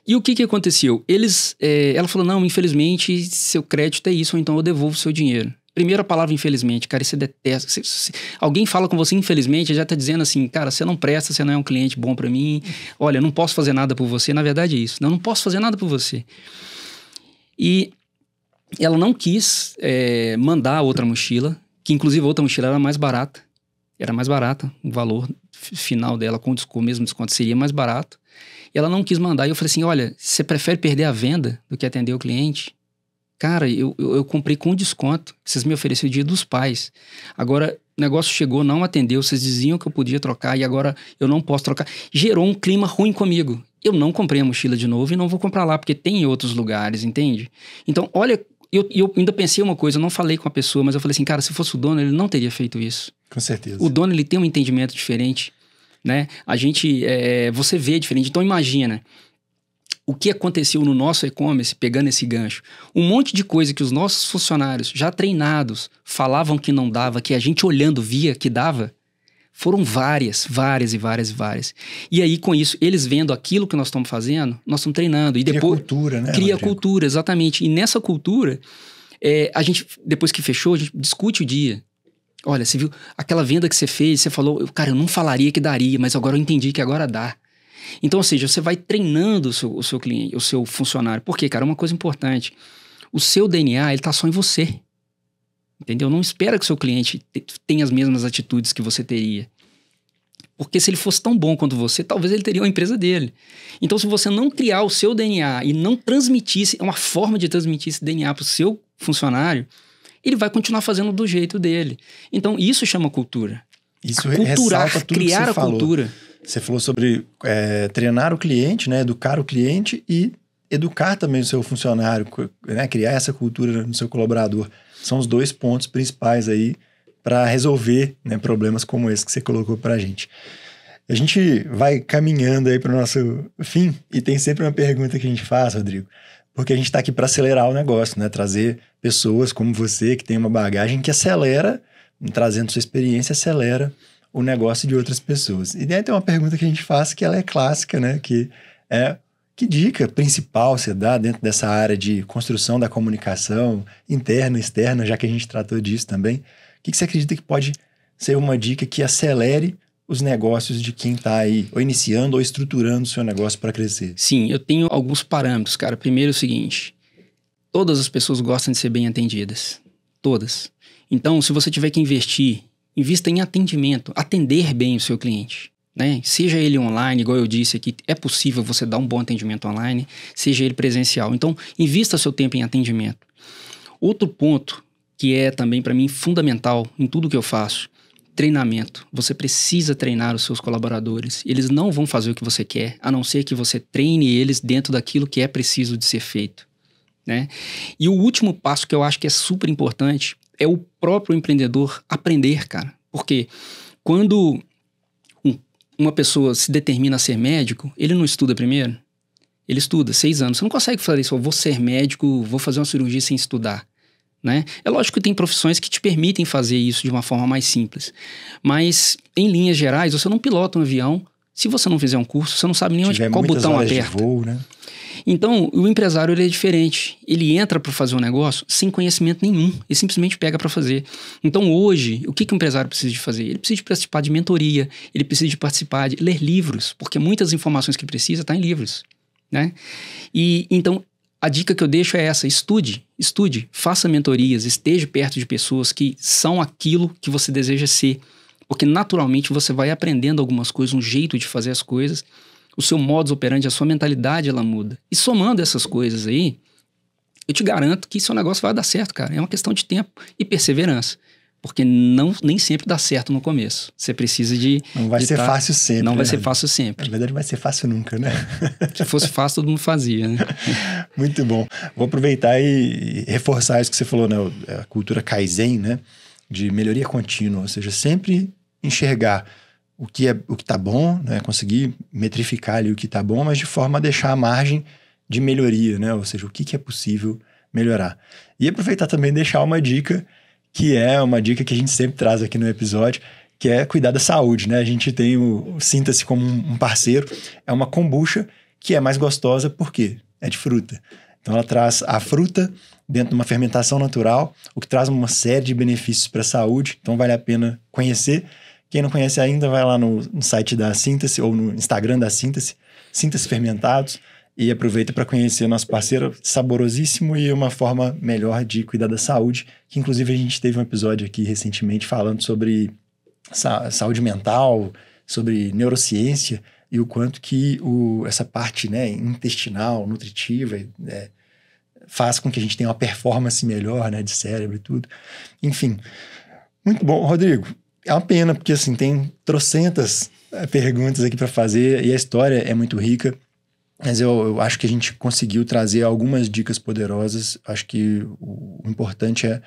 Speaker 1: E o que aconteceu? Ela falou, não, infelizmente, seu crédito é isso, ou então eu devolvo o seu dinheiro. Primeira palavra, infelizmente. Cara, você detesta. Se alguém fala com você, infelizmente, já tá dizendo assim, cara, você não presta, você não é um cliente bom pra mim. Olha, eu não posso fazer nada por você. Na verdade é isso. Eu não posso fazer nada por você. E ela não quis mandar outra mochila, que inclusive a outra mochila era mais barata. Era mais barata, o valor final dela com o mesmo desconto seria mais barato. E ela não quis mandar. E eu falei assim, olha, você prefere perder a venda do que atender o cliente? Cara, eu comprei com desconto. Vocês me ofereceram o Dia dos Pais. Agora, o negócio chegou, não atendeu. Vocês diziam que eu podia trocar e agora eu não posso trocar. Gerou um clima ruim comigo. Eu não comprei a mochila de novo e não vou comprar lá, porque tem em outros lugares, entende? Então, olha, eu ainda pensei uma coisa, eu não falei com a pessoa, mas eu falei assim, cara, se fosse o dono, ele não teria feito isso.
Speaker 2: Com certeza.
Speaker 1: O dono, ele tem um entendimento diferente, né? A gente, você vê diferente. Então, imagina o que aconteceu no nosso e-commerce, pegando esse gancho. Um monte de coisa que os nossos funcionários, já treinados, falavam que não dava, que a gente olhando via que dava, foram várias. E aí, com isso, eles vendo aquilo que nós estamos fazendo, nós estamos treinando. E depois,
Speaker 2: cria cultura, né?
Speaker 1: Cria cultura, exatamente. E nessa cultura, a gente, depois que fechou, a gente discute o dia. Olha, você viu aquela venda que você fez, você falou, cara, eu não falaria que daria, mas agora eu entendi que agora dá. Então, ou seja, você vai treinando o seu cliente, o seu funcionário. Por quê, cara? Uma coisa importante. O seu DNA, ele tá só em você. Entendeu? Não espera que o seu cliente tenha as mesmas atitudes que você teria. Porque se ele fosse tão bom quanto você, talvez ele teria uma empresa dele. Então, se você não criar o seu DNA e não transmitisse, uma forma de transmitir esse DNA para o seu funcionário, ele vai continuar fazendo do jeito dele. Então, isso chama cultura.
Speaker 2: Isso ressalta tudo
Speaker 1: criar
Speaker 2: que você
Speaker 1: a
Speaker 2: falou.
Speaker 1: cultura.
Speaker 2: Você falou sobre treinar o cliente, né? Educar o cliente e educar também o seu funcionário, né? Criar essa cultura no seu colaborador. São os 2 pontos principais aí para resolver, né, problemas como esse que você colocou para a gente. A gente vai caminhando aí para o nosso fim e tem sempre uma pergunta que a gente faz, Rodrigo, porque a gente está aqui para acelerar o negócio, né? Trazer pessoas como você que tem uma bagagem que acelera, trazendo sua experiência, acelera o negócio de outras pessoas. E daí tem uma pergunta que a gente faz que ela é clássica, né? Que é: que dica principal você dá dentro dessa área de construção da comunicação interna e externa, já que a gente tratou disso também? O que você acredita que pode ser uma dica que acelere os negócios de quem está aí ou iniciando ou estruturando o seu negócio para crescer?
Speaker 1: Sim, eu tenho alguns parâmetros, cara. Primeiro é o seguinte: todas as pessoas gostam de ser bem atendidas. Todas. Então, se você tiver que investir, invista em atendimento, atender bem o seu cliente, né? Seja ele online, igual eu disse aqui, é possível você dar um bom atendimento online, seja ele presencial. Então, invista seu tempo em atendimento. Outro ponto que é também para mim fundamental em tudo que eu faço, treinamento. Você precisa treinar os seus colaboradores. Eles não vão fazer o que você quer, a não ser que você treine eles dentro daquilo que é preciso de ser feito, né? E o último passo que eu acho que é super importante é o próprio empreendedor aprender, cara. Porque quando uma pessoa se determina a ser médico, ele não estuda primeiro? Ele estuda 6 anos. Você não consegue fazer isso, eu vou ser médico, vou fazer uma cirurgia sem estudar, né? É lógico que tem profissões que te permitem fazer isso de uma forma mais simples. Mas, em linhas gerais, você não pilota um avião se você não fizer um curso, você não sabe nem qual botão aperta.
Speaker 2: De voo, né?
Speaker 1: Então, o empresário ele é diferente. Ele entra para fazer um negócio sem conhecimento nenhum. Ele simplesmente pega para fazer. Então, hoje, o que o empresário precisa de fazer? Ele precisa de participar de mentoria, ele precisa de participar de ler livros, porque muitas informações que ele precisa estão em livros, né? E, então, a dica que eu deixo é essa: estude, faça mentorias, esteja perto de pessoas que são aquilo que você deseja ser. Porque, naturalmente, você vai aprendendo algumas coisas, um jeito de fazer as coisas. O seu modus operandi, a sua mentalidade, ela muda. E somando essas coisas aí, eu te garanto que seu negócio vai dar certo, cara. É uma questão de tempo e perseverança. Porque nem sempre dá certo no começo. Você precisa de...
Speaker 2: Não vai ser fácil sempre.
Speaker 1: Não vai ser fácil sempre.
Speaker 2: Na verdade, vai ser fácil nunca, né?
Speaker 1: Se fosse fácil, todo mundo fazia, né?
Speaker 2: Muito bom. Vou aproveitar e reforçar isso que você falou, né? A cultura Kaizen, né? De melhoria contínua. Ou seja, sempre enxergar o que tá bom, né? Conseguir metrificar ali o que tá bom, mas de forma a deixar a margem de melhoria, né? Ou seja, o que é possível melhorar. E aproveitar também e deixar uma dica, que é uma dica que a gente sempre traz aqui no episódio, que é cuidar da saúde, né? A gente tem o Sinta-se como um parceiro. É uma kombucha que é mais gostosa porque é de fruta. Então ela traz a fruta dentro de uma fermentação natural, o que traz uma série de benefícios para a saúde. Então vale a pena conhecer. Quem não conhece ainda, vai lá no site da Síntase ou no Instagram da Síntase, Síntase Fermentados, E aproveita para conhecer nosso parceiro saborosíssimo e uma forma melhor de cuidar da saúde, que inclusive a gente teve um episódio aqui recentemente falando sobre saúde mental, sobre neurociência e o quanto que essa parte, né, intestinal, nutritiva, faz com que a gente tenha uma performance melhor, né, de cérebro e tudo. Enfim, muito bom. Rodrigo, é uma pena, porque assim, tem trocentas perguntas aqui para fazer e a história é muito rica. Mas eu acho que a gente conseguiu trazer algumas dicas poderosas. Acho que o importante é...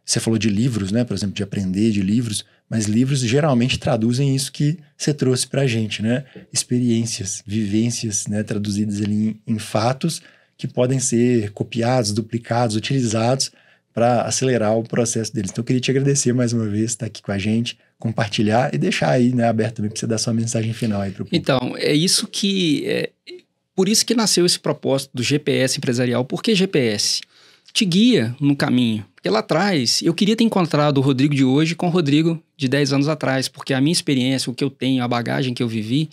Speaker 2: Você falou de livros, né? Por exemplo, de aprender de livros. Mas livros geralmente traduzem isso que você trouxe pra gente, né? Experiências, vivências, né? Traduzidas ali em fatos que podem ser copiados, duplicados, utilizados para acelerar o processo deles. Então eu queria te agradecer mais uma vez, estar aqui com a gente, compartilhar e deixar aí, né, aberto também para você dar sua mensagem final aí pro público.
Speaker 1: Então, é isso que... Por isso que nasceu esse propósito do GPS empresarial. Por que GPS? Te guia no caminho. Porque lá atrás, eu queria ter encontrado o Rodrigo de hoje com o Rodrigo de 10 anos atrás, porque a minha experiência, o que eu tenho, a bagagem que eu vivi,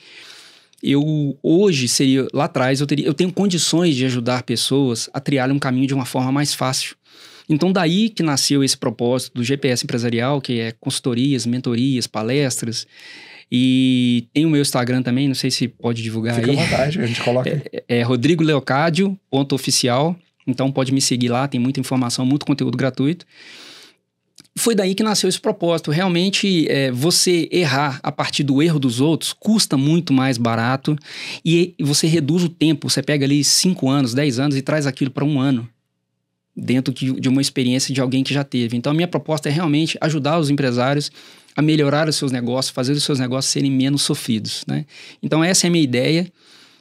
Speaker 1: hoje seria, lá atrás, eu tenho condições de ajudar pessoas a trilharem um caminho de uma forma mais fácil. Então, daí que nasceu esse propósito do GPS empresarial, que é consultorias, mentorias, palestras. E tem o meu Instagram também, não sei se pode divulgar.
Speaker 2: Fica
Speaker 1: aí.
Speaker 2: à vontade, a gente coloca.
Speaker 1: É rodrigoleocadio.oficial. Então pode me seguir lá, tem muita informação, muito conteúdo gratuito. Foi daí que nasceu esse propósito. Realmente, você errar a partir do erro dos outros custa muito mais barato e você reduz o tempo. Você pega ali 5 anos, 10 anos e traz aquilo para 1 ano. Dentro de uma experiência de alguém que já teve. Então a minha proposta é realmente ajudar os empresários a melhorar os seus negócios, fazer os seus negócios serem menos sofridos, né? Então essa é a minha ideia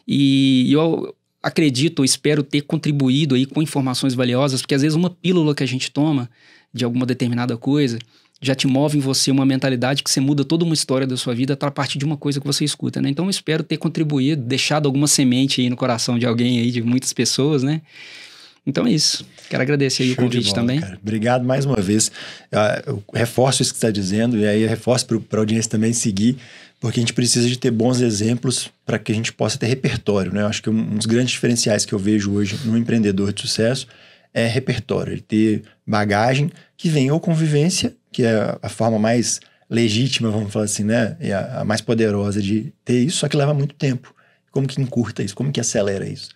Speaker 1: e eu acredito, eu espero ter contribuído aí com informações valiosas, porque às vezes uma pílula que a gente toma de alguma determinada coisa já te move em você uma mentalidade que você muda toda uma história da sua vida a partir de uma coisa que você escuta, né? Então eu espero ter contribuído, deixado alguma semente aí no coração de alguém aí, de muitas pessoas, né? Então é isso. Quero agradecer aí o convite também.
Speaker 2: Cara. Obrigado mais uma vez. Eu reforço isso que você está dizendo e aí eu reforço para a audiência também seguir, porque a gente precisa de ter bons exemplos para que a gente possa ter repertório, né? Eu acho que um dos grandes diferenciais que eu vejo hoje no empreendedor de sucesso é repertório. Ele ter bagagem que vem ou convivência, que é a forma mais legítima, vamos falar assim, né? E a mais poderosa de ter isso, só que leva muito tempo. Como que encurta isso? Como que acelera isso?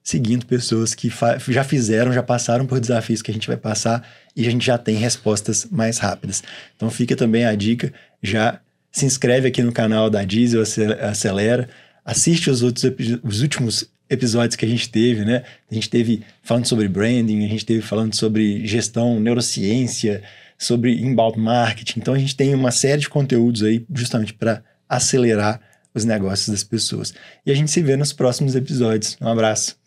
Speaker 2: Seguindo pessoas que já fizeram, já passaram por desafios que a gente vai passar e a gente já tem respostas mais rápidas. Então fica também a dica, já se inscreve aqui no canal da Diesel Acelera, assiste os últimos episódios que a gente teve, né? A gente teve falando sobre branding, a gente teve falando sobre gestão, neurociência, sobre inbound marketing. Então a gente tem uma série de conteúdos aí justamente para acelerar os negócios das pessoas. E a gente se vê nos próximos episódios. Um abraço.